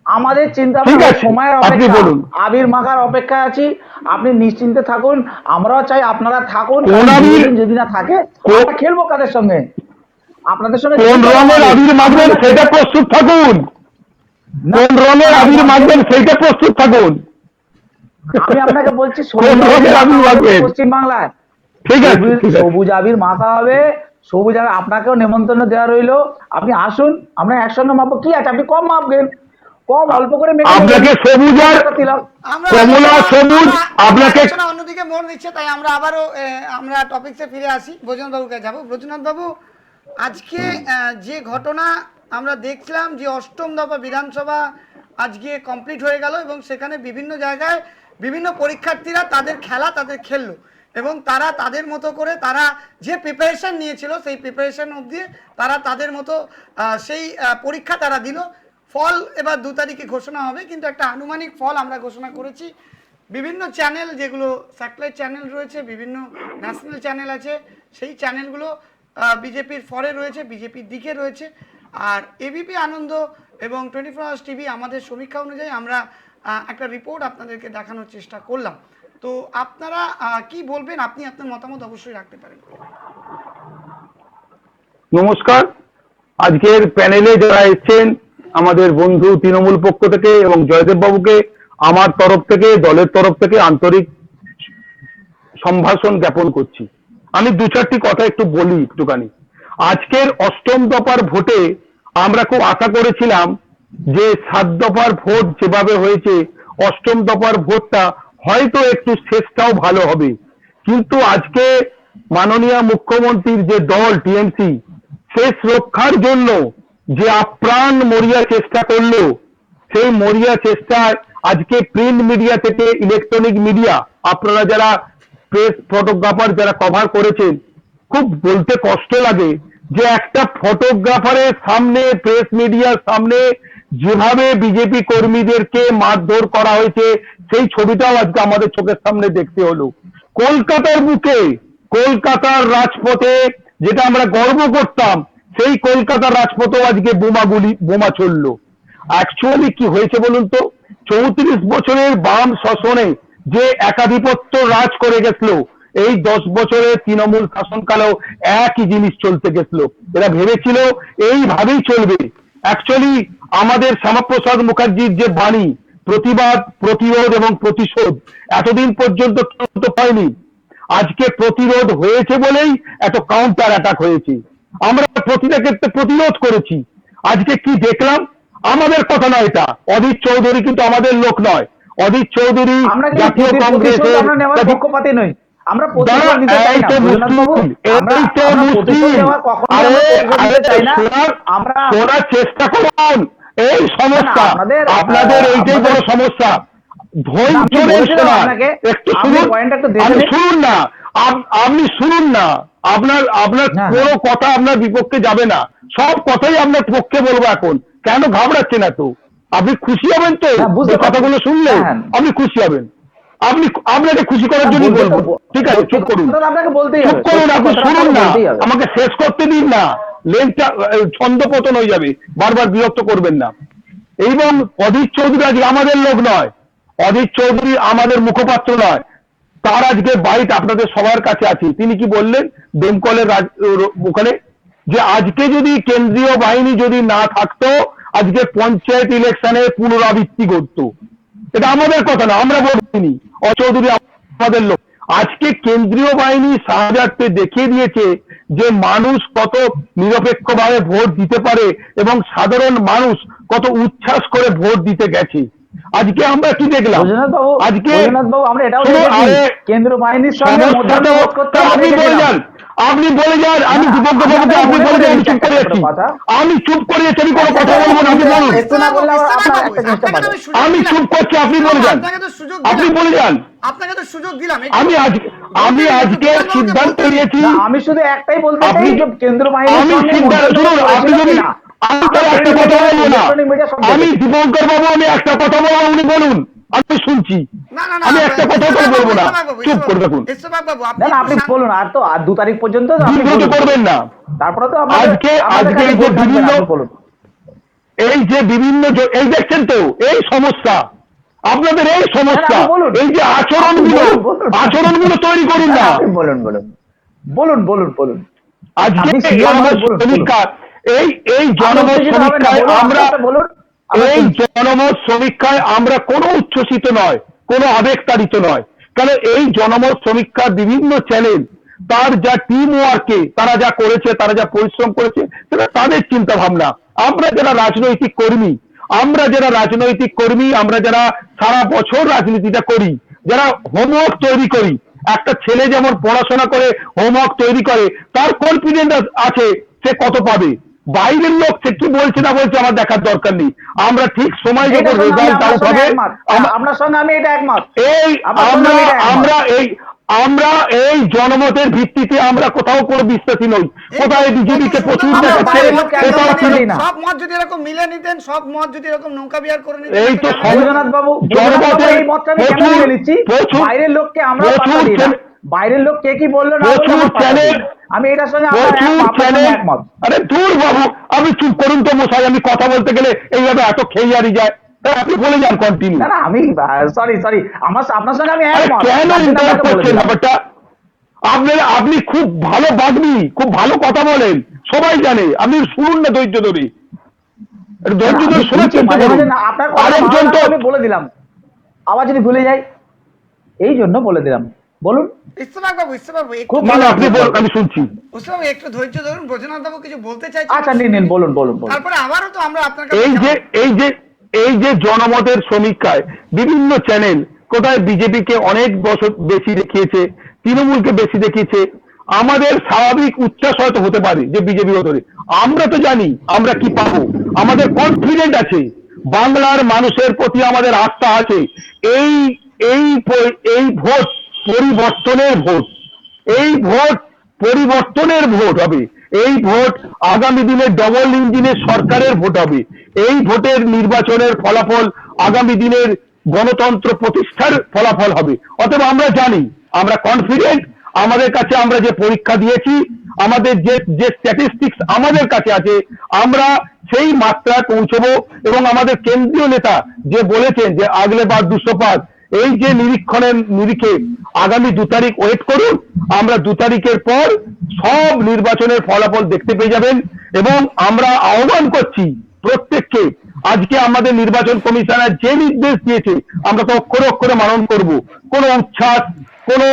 আমাদের চিন্তা সময়ের আপনি বলুন, আবির মাখার অপেক্ষায় আছি, আপনি নিশ্চিন্তে থাকুন, আমরাও চাই আপনারা থাকুন। যদি না থাকে খেলবো কাদের সঙ্গে, আপনাদের সঙ্গে। কোন রঙের আবির মাখবেন সেটা প্রস্তুত থাকুন, কোন রঙের আবির মাখবেন সেইটা প্রস্তুত থাকুন। আমি আপনাকে বলছি কোন রঙের আবির মাখবেন পশ্চিমবাংলায়, ঠিক আছে, সবুজ আবির মাখা হবে, সবুজ আবির। আপনাকেও নেমন্তন্ন দেওয়া রইলো, আপনি আসুন, আমরা একসঙ্গে মাপবো। কি আছে, আপনি কম মাপবেন, কম অল্প করে আপনাকে সবুজ আর কমলা সবুজ আপনাকে অন্যদিকে মন দিচ্ছে। তাই আমরা আবারও আমরা টপিকসে ফিরে আসি, বৈজনাথ বাবুকে যাবো। বৈজনাথ বাবু, আজকে যে ঘটনা আমরা দেখছিলাম, যে অষ্টম দফা বিধানসভা আজকে কমপ্লিট হয়ে গেল এবং সেখানে বিভিন্ন জায়গায় বিভিন্ন পরীক্ষার্থীরা তাদের খেলা তাদের খেললো এবং তারা তাদের মতো করে তারা যে প্রিপারেশন নিয়েছিল সেই প্রিপারেশন অবধি তারা তাদের মতো সেই পরীক্ষা তারা দিল। ফল এবার 2 তারিখে ঘোষণা হবে, কিন্তু একটা আনুমানিক ফল আমরা ঘোষণা করেছি। বিভিন্ন চ্যানেল, যেগুলো স্যাটেলাইট চ্যানেল রয়েছে, বিভিন্ন ন্যাশনাল চ্যানেল আছে, সেই চ্যানেলগুলো বিজেপির ফরে রয়েছে, বিজেপির দিকে রয়েছে। আর এবিপি আনন্দ এবং 24 আওয়ার্স টিভি আমাদের সমীক্ষা অনুযায়ী আমরা একটা রিপোর্ট আপনাদেরকে দেখানোর চেষ্টা করলাম। তো আপনারা কি বলবেন? আপনি আপনার মতামত অবশ্যই রাখতে পারেন। নমস্কার, আজকের প্যানেলে যারা এসেছেন আমাদের বন্ধু তৃণমূল পক্ষ থেকে এবং জয়দেব বাবুকে আমার তরফ থেকে, দলের তরফ থেকে আন্তরিক সম্ভাষণ জ্ঞাপন করছি। আমি 2-4টি কথা একটু বলি একটুখানি। আজকের অষ্টম দফার ভোটে আমরা খুব আশা করেছিলাম যে 7 দফার ভোট যেভাবে হয়েছে অষ্টম দফার ভোটটা হয়তো একটু শেষটাও ভালো হবে, কিন্তু আজকে মাননীয় মুখ্যমন্ত্রীর যে দল টিএমসি শেষ রক্ষার জন্য যে আপ্রাণ মরিয়া চেষ্টা করলো, সেই মরিয়া চেষ্টায় আজকে প্রিন্ট মিডিয়া থেকে ইলেকট্রনিক মিডিয়া, আপনারা যারা প্রেস ফটোগ্রাফার যারা কভার করেছেন, খুব বলতে কষ্ট লাগে যে একটা ফটোগ্রাফারের সামনে, প্রেস মিডিয়ার সামনে যেভাবে বিজেপি কর্মীদেরকে মারধর করা হয়েছে সেই ছবিটাও আজকে আমাদের চোখের সামনে দেখতে হলো। কলকাতার বুকে, কলকাতার রাজপথে যেটা আমরা গর্ব করতাম, সেই কলকাতার রাজপথেও আজকে বোমা চললো। অ্যাকচুয়ালি কি হয়েছে বলুন তো? 34 বছরের বাম শাসনে যে একাধিপত্য রাজ করে গেছিল, এই 10 বছরের তৃণমূল শাসনকালেও একই জিনিস চলতে গেছিল। এরা ভেবেছিল এইভাবেই চলবে। অ্যাকচুয়ালি আমাদের শ্যামাপ্রসাদ মুখার্জির যে বাণী, প্রতিবাদ, প্রতিরোধ এবং প্রতিশোধ, এতদিন পর্যন্ত হয়নি। আজকে প্রতিরোধ হয়েছে বলেই এত কাউন্টার অ্যাটাক হয়েছে। আমরা প্রতিটা ক্ষেত্রে প্রতিরোধ করেছি। আজকে কি দেখলাম? আমাদের কথা নয় এটা, অধীর চৌধুরী কিন্তু আমাদের লোক নয়। অধীর চৌধুরী জাতীয় কংগ্রেসের পক্ষপাতী নই, আমরা শোনার চেষ্টা করুন। এই সমস্যা আপনাদের, এইটাই বড় সমস্যা। ধৈর্য নেই শোনার, একটু শুনুন, শুনুন না, আপনি শুনুন না। আপনার কোনো কথা আপনার বিপক্ষে যাবে না, সব কথাই আপনার পক্ষে বলবো এখন। কেন ঘাবড়াচ্ছেন এত? আপনি খুশি হবেন তো কথাগুলো শুনলে? আপনি খুশি হবেন। আপনি আপনাকে খুশি করার জন্য বলবো, ঠিক আছে চুপ করুন, আপনাকে বলতেই চুপ হবে, করুন, আপনি শুনুন না, বলতেই হবে। আমাকে শেষ করতে দিন না, লেনটা ছন্দপতন হয়ে যাবে, বারবার বিরক্ত করবেন না। এবং অধীর চৌধুরী আজকে আমাদের লোক নয়, অধীর চৌধুরী আমাদের মুখপাত্র নয়, তার আজকে বাইট আপনাদের সবার কাছে আছে। তিনি কি বললেন দমকলের ওখানে, যে আজকে যদি কেন্দ্রীয় বাহিনী যদি না থাকতো আজকে পঞ্চায়েত ইলেকশনে পুনরাবৃত্তি ঘটতো। এটা আমাদের কথা না, আমরা বলিনি, চৌধুরী আমাদের লোক। আজকে কেন্দ্রীয় বাহিনী শাহজাদকে দেখিয়ে দিয়েছে যে মানুষ কত নিরপেক্ষভাবে ভোট দিতে পারে এবং সাধারণ মানুষ কত উচ্ছ্বাস করে ভোট দিতে গেছে। আজকে আমরা কি দেখলাম, আজকে আমরা এটাও দেখেছি কেন্দ্র বাহিনীর সঙ্গে মধ্যস্থতা করতে আপনি বলে যান, আমি দীপঙ্কর বাবুকে আপনি বলে যান, আমি চুপ করে যাচ্ছি, আমি চুপ করে যাচ্ছি, আমি কোনো কথা বলবো না, আপনি বলুন, আমি চুপ করছি, আপনি বলে যান, আপনি বলে যান। আপনাকে তো সুযোগ দিলাম, আমি আজকে সিদ্ধান্ত নিয়েছি, আমি শুধু একটাই বলতে চাই যে কেন্দ্র বাহিনী আমি সিদ্ধান্ত শুনুন, আপনি যদি আমি তো একটা কথা বলবো না, আমি দীপঙ্কর বাবু আমি একটা কথা বলবো, উনি বলুন, আমি শুনছি, আমি একটা কথা তো বলবো না, চুপ করে দেখুন, না আপনি বলুন, আর তো আর 2 তারিখ পর্যন্ত বিব্রত করবেন না। তারপরে তো আজকে যে বিভিন্ন এই যে বিভিন্ন এই দেখছেন তো এই সমস্যা, আপনাদের এই সমস্যা, এই যে আচরণগুলো তৈরি করুন না, বলুন বলুন বলুন বলুন বলুন আজকে সমীক্ষা এই জনমত সমীক্ষায় আমরা এই জনমত সমীক্ষায় আমরা কোনো উচ্ছ্বসিত নয়, কোনো আবেগতাড়িত নয়, কারণ এই জনমত সমীক্ষার বিভিন্ন চ্যানেল তার যা টিম ওয়ার্কে তারা যা করেছে, তারা যা পরিশ্রম করেছে, সেটা তাদের চিন্তা ভাবনা। আমরা যারা রাজনৈতিক কর্মী, আমরা যারা সারা বছর রাজনীতিটা করি, যারা হোমওয়ার্ক তৈরি করি, একটা ছেলে যেমন পড়াশোনা করে হোমওয়ার্ক তৈরি করে তার কনফিডেন্স আছে সে কত পাবে, বাইরের লোক সে কি বলছে না বলছে আমার দেখার দরকার নেই, আমরা ঠিক সময় যখন রেজাল্ট আউট হবে, আপনার সঙ্গে আমি এটা একমত, আমরা এই জনমতের ভিত্তিতে আমরা কোথাও কোনো বিশ্বাসী নই, কোথায় বিজেপিকে প্রচুর দেখাচ্ছে, কোথাও চিনি না। সব মত যদি এরকম মিলে নিতেন, সব মত যদি এরকম নৌকা বিহার করে নিতেন, এই তো সৌজনাথ বাবু জনমতের এই মতটা আমি কেন মেনে নিচ্ছি, বাইরের লোককে আমরা পাত্তা দিই না, বাইরের লোক কে কি বললো না প্রচুর চ্যানেল, আমি এটার সঙ্গে একমত। আরে দূর বাবু, আমি চুপ করুন তো মশাই, আমি কথা বলতে গেলে এইভাবে এত খেয়ে হারিয়ে যায়, আপনি বলে যান কন্টিনিউ। না আমি সরি আপনার সঙ্গে আমি একমত। কেন ইন্টারাপ্ট করছেন ব্যাপারটা? আপনি খুব ভালো বাগ্মী, খুব ভালো কথা বলেন, সবাই জানে, আপনি শুনুন না ধৈর্য ধরে, ধৈর্য ধরে শোনার চেষ্টা করুন। আরেকজন তো আমি বলে দিলাম, আবার যদি ভুলে যাই এই জন্য বলে দিলাম, বলুন। ইস্তেফাক বাবু খুব ভালো, আপনি বলুন, আমি শুনছি। একটু ধৈর্য ধরুন, ব্রজনাথ বাবু কিছু বলতে চাইছেন। আচ্ছা নিন বলুন। তারপরে আবারও তো আমরা আপনার এই যে জনমতের সমীক্ষায় বিভিন্ন চ্যানেল কোথায় বিজেপিকে অনেক বছর বেশি দেখিয়েছে, তৃণমূলকে বেশি দেখিয়েছে, আমাদের স্বাভাবিক উচ্ছ্বাস হয়তো হতে পারে যে বিজেপি ধরে, আমরা তো জানি আমরা কি পাবো, আমাদের কনফিডেন্ট আছে, বাংলার মানুষের প্রতি আমাদের আস্থা আছে। এই ভোট পরিবর্তনের ভোট, এই ভোট পরিবর্তনের ভোট হবে, এই ভোট আগামী দিনে ডবল ইঞ্জিনের সরকারের ভোট হবে, এই ভোটের নির্বাচনের ফলাফল আগামী দিনের গণতন্ত্র প্রতিষ্ঠার ফলাফল হবে। অতএব আমরা জানি, আমরা কনফিডেন্ট, আমাদের কাছে আমরা যে পরীক্ষা দিয়েছি, আমাদের যে স্ট্যাটিস্টিক্স আমাদের কাছে আছে, আমরা সেই মাত্রায় পৌঁছবো। এবং আমাদের কেন্দ্রীয় নেতা যে বলেছেন যে আগলে বার 200 পার, এই যে নিরীক্ষে আগামী 2 তারিখ ওয়েট করুন, আমরা 2 তারিখের পর সব নির্বাচনের ফলাফল দেখতে পেয়ে যাবেন। এবং আমরা আহ্বান করছি প্রত্যেককে, আজকে আমাদের নির্বাচন কমিশনার যে নির্দেশ দিয়েছে আমরা তো অক্ষরে অক্ষরে মানন করব। কোনো উচ্ছ্বাস, কোনো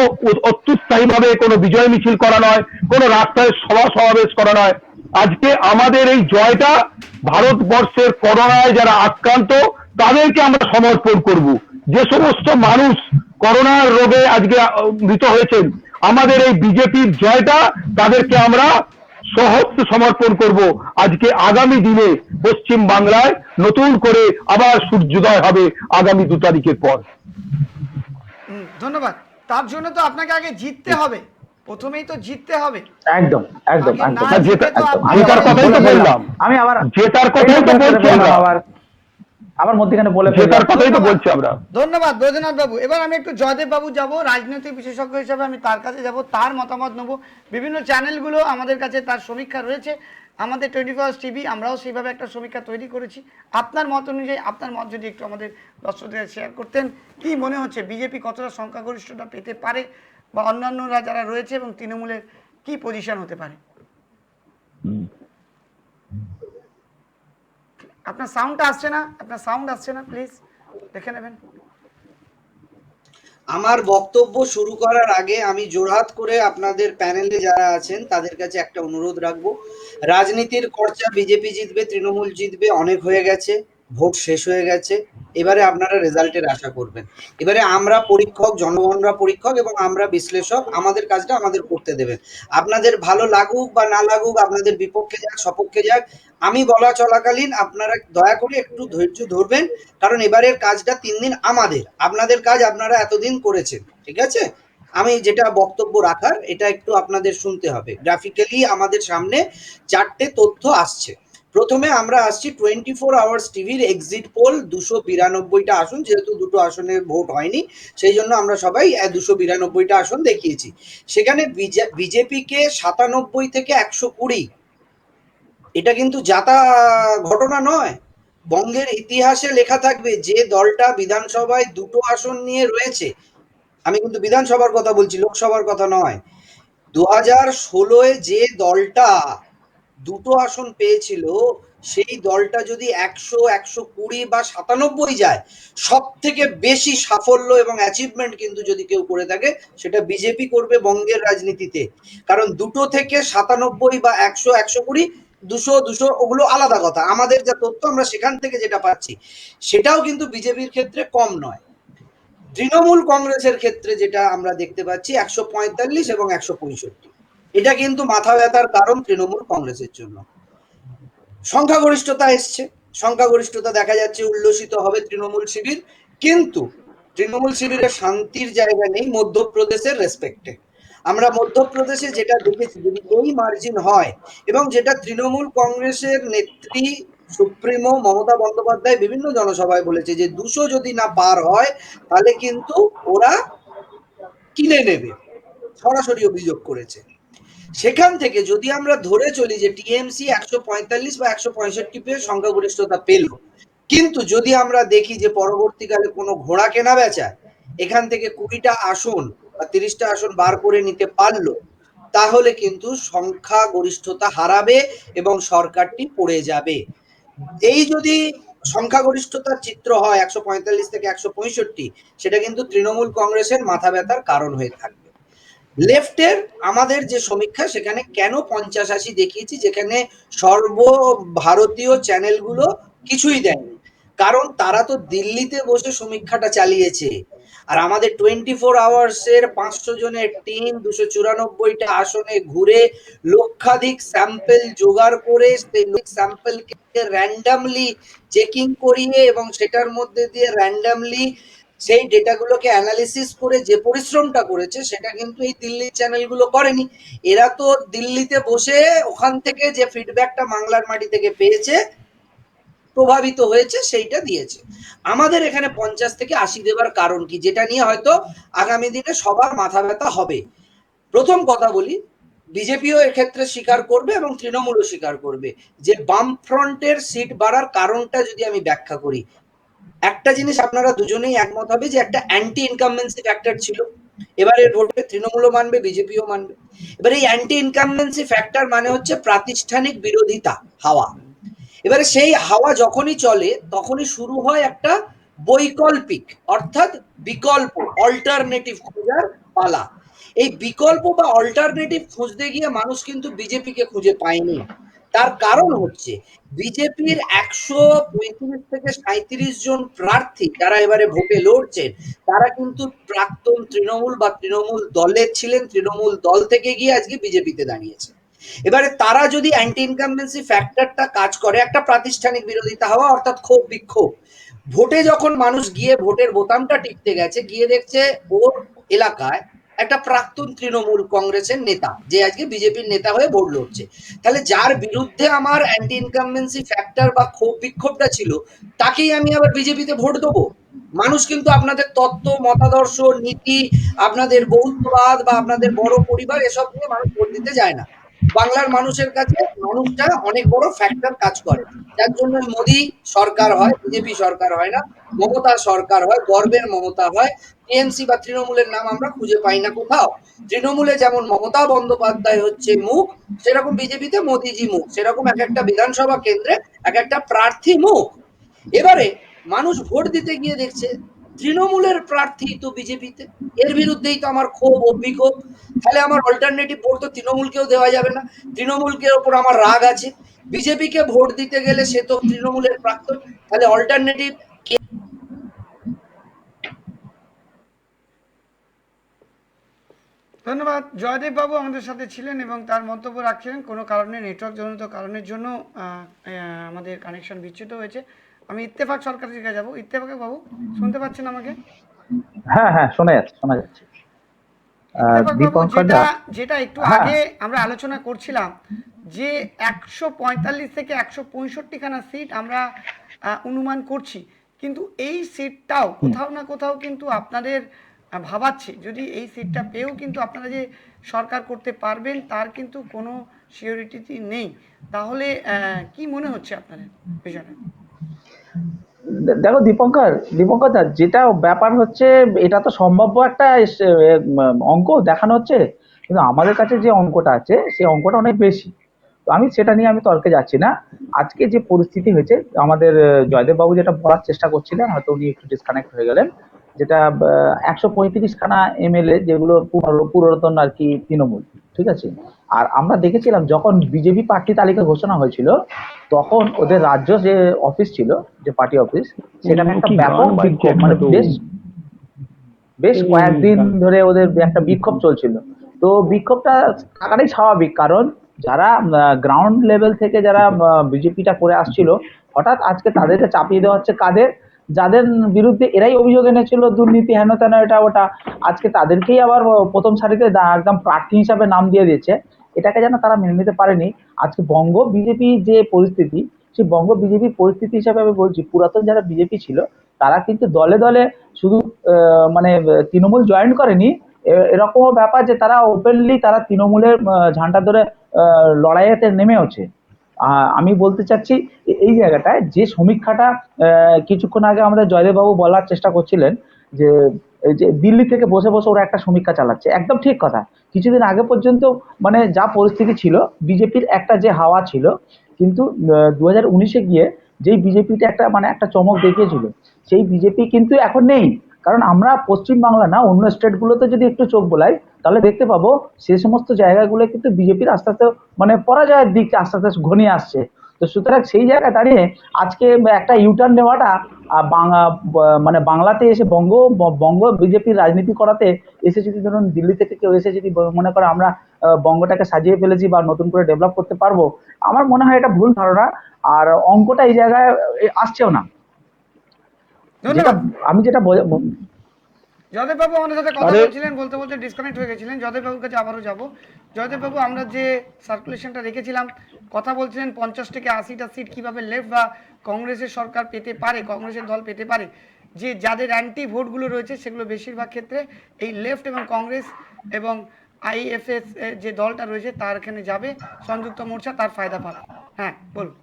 অত্যুৎসাহী ভাবে কোনো বিজয় মিছিল করা নয়, কোনো রাস্তায় সভা সমাবেশ করা নয়। আজকে আমাদের এই জয়টা ভারতবর্ষের করোনায় যারা আক্রান্ত তাদেরকে আমরা সমর্পণ করব। যে সমস্ত মানুষ করোনার রোগে আজকে মৃত হয়েছেন, আমাদের এই বিজেপির জয়টা তাদেরকে আমরা সহস্র সমর্পণ করব। আজকে আগামী দিনে পশ্চিম বাংলায় নতুন করে আবার সূর্যোদয় হবে আগামী 2 তারিখের পর। ধন্যবাদ। তার জন্য তো আপনাকে আগে জিততে হবে, প্রথমেই তো জিততে হবে। একদম জেতার কথাই তো বললাম, আমি আবার জেতার কথাই তো বলছি আমরা। আমার মধ্যখানে বলে জেতার ফেললাম। কথাই তো বলছি আমরা। ধন্যবাদ বৈদ্যনাথ বাবু। এবার আমি একটু জয়দেব বাবু যাব, রাজনৈতিক বিশেষজ্ঞ হিসেবে আমি তার কাছে যাব, তার মতামত নেব। বিভিন্ন চ্যানেলগুলো আমাদের কাছে তার সমীক্ষা রয়েছে, আমাদের 24 টিভি আমরাও সেইভাবে একটা সমীক্ষা তৈরি করেছি। আপনার মত অনুযায়ী আপনার মত যদি একটু আমাদের দর্শকদের শেয়ার করতেন, কি মনে হচ্ছে বিজেপি কতটা সংখ্যাগরিষ্ঠতা পেতে পারে, বা অন্যান্যরা যারা রয়েছে এবং তৃণমূলের কি পজিশন হতে পারে? আপনার সাউন্ড আসছে না, প্লিজ দেখে নেবেন। আমার বক্তব্য শুরু করার আগে আমি জোরহাত করে আপনাদের প্যানেলে যারা আছেন তাদের কাছে একটা অনুরোধ রাখবো। রাজনীতির খরচা বিজেপি জিতবে, তৃণমূল জিতবে অনেক হয়ে গেছে, ভোট শেষ হয়ে গেছে। এবারে আপনারা রেজাল্টের আশা করবেন। এবারে আমরা পরীক্ষক, জনগণরা পরীক্ষক এবং আমরা বিশ্লেষক। আমাদের কাজটা আমাদের করতে দেবেন। আপনাদের ভালো লাগুক বা না লাগুক, আপনাদের বিপক্ষে যাক সপক্ষে যাক, আমি বলা চলাকালীন আপনারা দয়া করে একটু ধৈর্য ধরবেন, কারণ এবারের কাজটা 3 দিন আমাদের, আপনাদের কাজ আপনারা এতদিন করেছেন, ঠিক আছে? আমি যেটা বক্তব্য রাখার এটা একটু আপনাদের শুনতে হবে। গ্রাফিক্যালি আমাদের সামনে 4টে তথ্য আসছে। প্রথমে আমরা আসছি 24 আওয়ার্স টিভির এক্সিট পোল, 292টা আসন, যেহেতু দুটো আসনে ভোট হয়নি সেই জন্য আমরা সবাই 292টা আসন দেখিয়েছি। সেখানে বিজেপিকে 97 থেকে 120, এটা কিন্তু যাতা ঘটনা নয়। বঙ্গের ইতিহাসে লেখা থাকবে যে দলটা বিধানসভায় 2টো আসন নিয়ে রয়েছে, আমি কিন্তু বিধানসভার কথা বলছি, লোকসভার কথা নয়। 2016-এ যে দলটা 2টো আসন পেয়েছিল সেই দলটা যদি 100, 120 বা 97 যায়, সব থেকে বেশি সাফল্য এবং অ্যাচিভমেন্ট কিন্তু যদি কেউ করে থাকে সেটা বিজেপি করবে বঙ্গের রাজনীতিতে। কারণ 2টো থেকে 97 বা 100, 120, 200 ওগুলো আলাদা কথা। আমাদের যা তথ্য আমরা সেখান থেকে যেটা পাচ্ছি সেটাও কিন্তু বিজেপির ক্ষেত্রে কম নয়। তৃণমূল কংগ্রেসের ক্ষেত্রে যেটা আমরা দেখতে পাচ্ছি 145 এবং 165, এটা কিন্তু মাথা ব্যথার কারণ তৃণমূল কংগ্রেসের জন্য। সংখ্যাগরিষ্ঠতা এসছে, সংখ্যাগরিষ্ঠতা দেখা যাচ্ছে, উল্লসিত হবে তৃণমূল শিবির, কিন্তু তৃণমূল শিবিরের শান্তির জায়গা নেই মধ্যপ্রদেশের রেসপেক্টে। আমরা মধ্যপ্রদেশে যেটা দেখেছি, যদি এই মার্জিন হয়, এবং যেটা তৃণমূল কংগ্রেসের নেত্রী সুপ্রিমো মমতা বন্দ্যোপাধ্যায় বিভিন্ন জনসভায় বলেছে যে 200 যদি না পার হয় তাহলে কিন্তু ওরা কিনে নেবে, সরাসরি অভিযোগ করেছে। সেখান থেকে যদি আমরা ধরে চলি যে টিএমসি 145 বা 165 পেয়ে সংখ্যাগরিষ্ঠতা পেল, কিন্তু যদি আমরা দেখি যে পরবর্তীকালে কোনো ঘোড়া কেনা বেচা এখান থেকে 20টা আসন বা 30টা আসন বার করে নিতে পারলো, তাহলে কিন্তু সংখ্যাগরিষ্ঠতা হারাবে এবং সরকারটি পড়ে যাবে। এই যদি সংখ্যাগরিষ্ঠতার চিত্র হয় 145 থেকে 165, সেটা কিন্তু তৃণমূল কংগ্রেসের মাথা ব্যথার কারণ হয়ে থাকবে। লেফটের আমাদের যে সমীক্ষা সেখানে কেন 50-80 দেখিয়েছি, যেখানে সর্বভারতীয় চ্যানেলগুলো কিছুই দেয়নি, কারণ তারা তো দিল্লিতে বসে সমীক্ষাটা চালিয়েছে। আর আমাদের 24 আওয়ার্সের 500 জনের টিম 294টা আসনে ঘুরে লক্ষাধিক স্যাম্পল জোগাড় করে সেই স্যাম্পলকে র্যান্ডামলি চেকিং করিয়ে এবং সেটার মধ্যে দিয়ে র্যান্ডামলি সেই ডেটাগুলোকে অ্যানালিসিস করে যে পরিশ্রমটা করেছে সেটা কিন্তু এই দিল্লির চ্যানেলগুলো করেনি। এরা তো দিল্লিতে বসে ওখান থেকে যে ফিডব্যাকটা বাংলার মাটি থেকে পেয়েছে, প্রভাবিত হয়েছে, সেইটা দিয়েছে। আমাদের এখানে 50 থেকে 80 দেবার কারণ কি, যেটা নিয়ে হয়তো আগামী দিনে সবার মাথা ব্যথা হবে। প্রথম কথা বলি, বিজেপিও এক্ষেত্রে স্বীকার করবে এবং তৃণমূলও স্বীকার করবে যে বাম ফ্রন্টের সিট বাড়ার কারণটা যদি আমি ব্যাখ্যা করি, একটা জিনিস আপনারা দুজনেই একমত হবে যে একটা অ্যান্টি ইনকামবেন্সি ফ্যাক্টর ছিল। এবারের ভোটে তৃণমূলও মানবে, বিজেপিও মানবে। এবারে এই অ্যান্টি ইনকামবেন্সি ফ্যাক্টর মানে হচ্ছে প্রাতিষ্ঠানিক বিরোধিতা হাওয়া। এবারে সেই হাওয়া যখনই চলে তখনই শুরু হয় একটা বৈকল্পিক, অর্থাৎ বিকল্প, অল্টারনেটিভ খোঁজার পালা। এই বিকল্প বা অল্টারনেটিভ খুঁজতে গিয়ে মানুষ কিন্তু বিজেপিকে খুঁজে পায়নি। তার কারণ হচ্ছে বিজেপির 135 থেকে 37 জন প্রার্থী যারা এবারে ভোটে লড়ছেন, তারা কিন্তু প্রাক্তন তৃণমূল বা তৃণমূল দলের ছিলেন, তৃণমূল দল থেকে গিয়ে আজকে বিজেপিতে দাঁড়িয়েছে। এবারে তারা যদি অ্যান্টি ইনকামবেন্সি ফ্যাক্টরটা কাজ করে, একটা প্রাতিষ্ঠানিক বিরোধিতা হওয়া অর্থাৎ ক্ষোভ বিক্ষোভ, ভোটে যখন মানুষ গিয়ে ভোটের বোতামটা টিপতে গেছে, গিয়ে দেখছে ওর এলাকায় একটা প্রাক্তন তৃণমূল কংগ্রেসের নেতা, যে আজকে বিজেপির নেতা হয়ে ভোট লড়ছে। তাহলে যার বিরুদ্ধে আমার অ্যান্টি ইনকামবেন্সি ফ্যাক্টর বা ক্ষোভ বিক্ষোভটা ছিল, তাকেই আমি আবার বিজেপিতে ভোট দেবো? মানুষ কিন্তু আপনাদের তত্ত্ব, মতাদর্শ, নীতি, আপনাদের বহুত্ববাদ বা আপনাদের বড় পরিবার এসব নিয়ে মানুষ ভোট দিতে যায় না। বাংলার মানুষের কাছে মানুষটা অনেক বড় ফ্যাক্টর কাজ করে, যার জন্য মোদী সরকার হয়, বিজেপি সরকার হয় না, মমতা সরকার হয়, গর্বের মমতা হয়। টিএমসি বা তৃণমূলের নাম আমরা খুঁজে পাই না কোথাও। তৃণমূলে যেমন মমতা বন্দ্যোপাধ্যায় হচ্ছে মুখ, সেরকম বিজেপিতে মোদিজি মুখ, সেরকম এক একটা বিধানসভা কেন্দ্রে এক একটা প্রার্থী মুখ। এবারে মানুষ ভোট দিতে গিয়ে দেখছে তৃণমূলের প্রার্থী তো বিজেপিতে, এর বিরুদ্ধেই তো আমার ক্ষোভ অভিক্ষোভ। তাহলে আমার অল্টারনেটিভ ভোট তো তৃণমূলকেও দেওয়া যাবে না, তৃণমূলকে ওপর আমার রাগ আছে। বিজেপিকে ভোট দিতে গেলে সে তো তৃণমূলের প্রাক্তন, তাহলে অল্টারনেটিভ। ধন্যবাদ। জয়দেব বাবু আমাদের সাথে ছিলেন এবং তার মন্তব্য রাখছিলেন। কোনো কারণে নেটওয়ার্কজনিত কারণের জন্য আমাদের কানেকশন বিচ্যুত হয়েছে। আমি ইত্তেফাক সরকারের দিকে যাব। ইত্তেফাক বাবু শুনতে পাচ্ছেন আমাকে? হ্যাঁ হ্যাঁ, শোনা যাচ্ছে শোনা যাচ্ছে। ইত্তেফাক বাবু, দীপঙ্কর যেটা দা, যেটা একটু হ্যাঁ আগে আমরা আলোচনা করছিলাম যে 145 থেকে 165 খানা সিট আমরা অনুমান করছি, কিন্তু এই সিটটাও কোথাও না কোথাও কিন্তু আপনাদের ভাবাচ্ছে। যদি এই সিটটা পেয়েও কিন্তু আপনারা যে সরকার করতে পারবেন তার কিন্তু কোনো সিওরিটি নেই। তাহলে কি মনে হচ্ছে আপনাদের বিষয়টা? দেখো দীপঙ্কর, দীপঙ্কর দা, যেটা ব্যাপার হচ্ছে, এটা তো সম্ভাব্য একটা অঙ্ক দেখানো হচ্ছে, কিন্তু আমাদের কাছে যে অঙ্কটা আছে সেই অঙ্কটা অনেক বেশি। তো আমি সেটা নিয়ে আমি তর্কে যাচ্ছি না। আজকে যে পরিস্থিতি হয়েছে, আমাদের জয়দেব বাবু যেটা বলার চেষ্টা করছিলেন, হয়তো উনি একটু ডিসকানেক্ট হয়ে গেলেন, যেটা 135 খানা এমএলএ, যেগুলো পুরাতন আর কি তৃণমূল, ঠিক আছে। আর আমরা দেখেছিলাম যখন বিজেপি প্রার্থী তালিকা ঘোষণা হয়েছিল, তখন ওদের রাজ্য যে অফিস ছিল, যে পার্টি অফিস, সেখানে একটা ব্যাপক বিক্ষোভ, মানে বেশ বেশ কয়েকদিন ধরে ওদের একটা বিক্ষোভ চলছিল। তো বিক্ষোভটা থাকাটাই স্বাভাবিক, কারণ যারা গ্রাউন্ড লেভেল থেকে যারা বিজেপিটা করে আসছিল, হঠাৎ আজকে তাদেরকে চাপিয়ে দেওয়া হচ্ছে কাদের, যাদের বিরুদ্ধে এরাই অভিযোগ এনেছিল দুর্নীতি হেন তেন এটা ওটা, আজকে তাদেরকেই আবার প্রথম সারিতে একদম প্রার্থী হিসাবে নাম দিয়ে দিয়েছে। এটাকে যেন তারা মেনে নিতে পারেনি। আজকে বঙ্গ বিজেপি যে পরিস্থিতি, সেই বঙ্গ বিজেপি পরিস্থিতি হিসাবে আমি বলছি, পুরাতন যারা বিজেপি ছিল তারা কিন্তু দলে দলে শুধু মানে তৃণমূল জয়েন করেনি, এরকমও ব্যাপার যে তারা ওপেনলি তারা তৃণমূলের ঝান্ডা ধরে লড়াইয়েতে নেমেওছে। আমি বলতে চাচ্ছি এই জায়গাটায় যে সমীক্ষাটা কিছুক্ষণ আগে আমাদের জয়দেব বাবু বলার চেষ্টা করছিলেন, যে এই যে দিল্লি থেকে বসে বসে ওরা একটা সমীক্ষা চালাচ্ছে, একদম ঠিক কথা। কিছুদিন আগে পর্যন্ত মানে যা পরিস্থিতি ছিল, বিজেপির একটা যে হাওয়া ছিল, কিন্তু 2019-এ গিয়ে যেই বিজেপিটা একটা মানে একটা চমক দেখিয়েছিল, সেই বিজেপি কিন্তু এখন নেই। কারণ আমরা পশ্চিম বাংলা না, অন্য স্টেট গুলোতে যদি একটু চোখ বোলাই, তাহলে দেখতে পাবো সে সমস্ত জায়গাগুলো কিন্তু বিজেপির আস্তে আস্তে মানে পরাজয়ের দিক আস্তে আস্তে ঘনিয়ে আসছে। তো সুতরাং সেই জায়গায় দাঁড়িয়ে আজকে একটা ইউটার্ন নেওয়াটা মানে বাংলাতে এসে বঙ্গ বিজেপির রাজনীতি করাতে এসে, যদি ধরুন দিল্লি থেকে কেউ এসে যদি মনে করে আমরা বঙ্গটাকে সাজিয়ে ফেলেছি বা নতুন করে ডেভেলপ করতে পারবো, আমার মনে হয় এটা ভুল ধারণা। আর অঙ্কটা এই জায়গায় আসছেও না। যেটা আমি যেটা জয়দেব বাবু আমাদের সাথে কথা বলছিলেন, বলতে বলতে ডিসকানেক্ট হয়ে গেছিলেন। জয়দেব বাবুর কাছে আবারও যাব। জয়দেব বাবু, আমরা যে সার্কুলেশনটা রেখেছিলাম, কথা বলছিলেন 50 থেকে 80টা সিট কিভাবে লেফট বা কংগ্রেসের সরকার পেতে পারে, কংগ্রেসের দল পেতে পারে। যে যাদের অ্যান্টি ভোটগুলো রয়েছে সেগুলো বেশিরভাগ ক্ষেত্রে এই লেফট এবং কংগ্রেস এবং আইএফএস যে দলটা রয়েছে তার এখানে যাবে, সংযুক্ত মোর্চা তার ফায়দা পাবে। হ্যাঁ বলুন।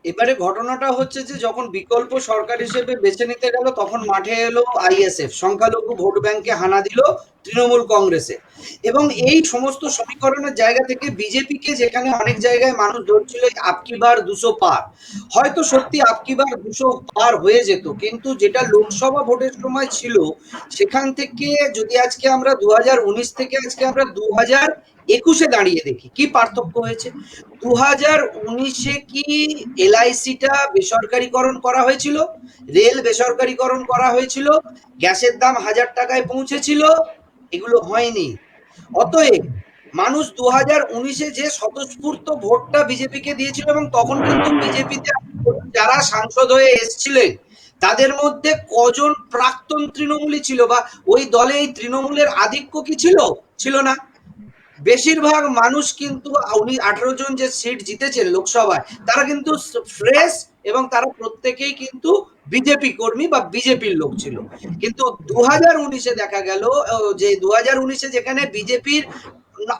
এবারে ঘটনাটা হচ্ছে যে যখন বিকল্প সরকার হিসেবে বেছে নিতে গেল, তখন মাঠে এলো আইএসএফ, সংখ্যালঘু ভোট ব্যাংকে হানা দিল তৃণমূল কংগ্রেসে। এবং এই সমস্ত সমীকরণের জায়গা থেকে বিজেপিকে, যেখানে অনেক জায়গায় মানুষ ধরছিল আপকি বার 200 পার, হয়তো সত্যি আপকি বার 200 পার হয়ে যেত, কিন্তু যেটা লোকসভা ভোটের সময় ছিল, সেখান থেকে যদি আজকে আমরা 2019 থেকে আজকে আমরা 2021-এ দাঁড়িয়ে দেখি, কি পার্থক্য হয়েছে। 2019-এ কি এলআইসিটা বেসরকারীকরণ করা হয়েছিল, রেল বেসরকারীকরণ করা হয়েছিল, গ্যাসের দাম 1000 টাকায় পৌঁছেছিল? এগুলো হয়নি। অতএব মানুষ 2019-এ যে স্বতঃস্ফূর্ত ভোটটা বিজেপিকে দিয়েছিল, এবং তখন কিন্তু বিজেপিতে যারা সাংসদ হয়ে এসেছিলেন তাদের মধ্যে কজন প্রাক্তন তৃণমূলী ছিল, বা ওই দলে এই তৃণমূলের আধিক্য কি ছিল? ছিল না। বেশিরভাগ মানুষ কিন্তু 18 জন যে সিট জিতেছেন লোকসভায়, তারা কিন্তু ফ্রেশ, এবং তারা প্রত্যেকেই কিন্তু বিজেপি কর্মী বা বিজেপির লোক ছিল। কিন্তু 2019-এ দেখা গেল যে 2019-এ যেখানে বিজেপির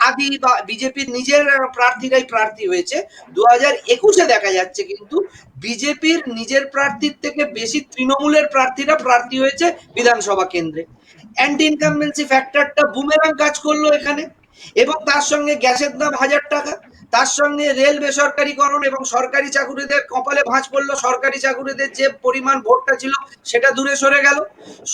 আদি বা বিজেপির নিজের প্রার্থীরাই প্রার্থী হয়েছে, 2021-এ দেখা যাচ্ছে কিন্তু বিজেপির নিজের প্রার্থীর থেকে বেশি তৃণমূলের প্রার্থীরা প্রার্থী হয়েছে বিধানসভা কেন্দ্রে। অ্যান্টি ইনকামবেন্সি ফ্যাক্টরটা বুমেরাং কাজ করলো এখানে, এবং তার সঙ্গে গ্যাসের দাম 1000 টাকা, তার সঙ্গে রেল বেসরকারিকরণ এবং সরকারি চাকুরিদের কপালে ভাঁজ পড়লো, সরকারি চাকুরিদের যে পরিমাণ ভোটটা ছিল সেটা দূরে সরে গেল,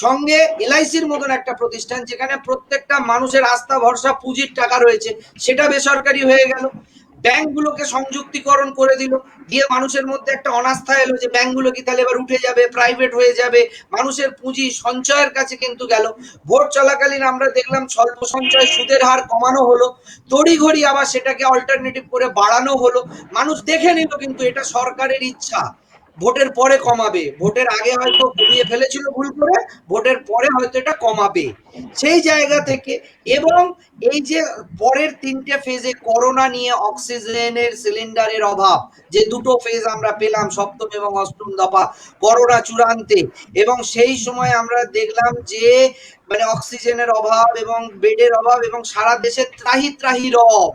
সঙ্গে এলআইসির মতন একটা প্রতিষ্ঠান যেখানে প্রত্যেকটা মানুষের আস্থা ভরসা পুঁজির টাকা রয়েছে, সেটা বেসরকারি হয়ে গেল, ব্যাংকগুলোকে সংযুক্তিকরণ করে দিল, দিয়ে মানুষের মধ্যে একটা অনাস্থা এলো যে ব্যাংকগুলো কি তাহলে এবার উঠে যাবে, প্রাইভেট হয়ে যাবে, মানুষের পুঁজি সঞ্চয়ের কাছে কিন্তু গেল। ভোট চলাকালীন আমরা দেখলাম স্বল্প সঞ্চয় সুদের হার কমানো হলো, তড়িঘড়ি আবার সেটাকে অল্টারনেটিভ করে বাড়ানো হলো, মানুষ দেখে নিল কিন্তু এটা সরকারের ইচ্ছা, ভোটের পরে কমাবে, ভোটের আগে হয়তো কমিয়ে ফেলেছিল ভুল করে, ভোটের পরে হয়তো এটা কমাবে, সেই জায়গা থেকে। এবং এই যে পরের 3টে ফেজে করোনা নিয়ে অক্সিজেনের সিলিন্ডারের অভাব, যে দুটো ফেজ আমরা পেলাম, সপ্তম এবং অষ্টম দফা, করোনা চূড়ান্তে, এবং সেই সময় আমরা দেখলাম যে মানে অক্সিজেনের অভাব এবং বেডের অভাব এবং সারা দেশে ত্রাহি ত্রাহি রব,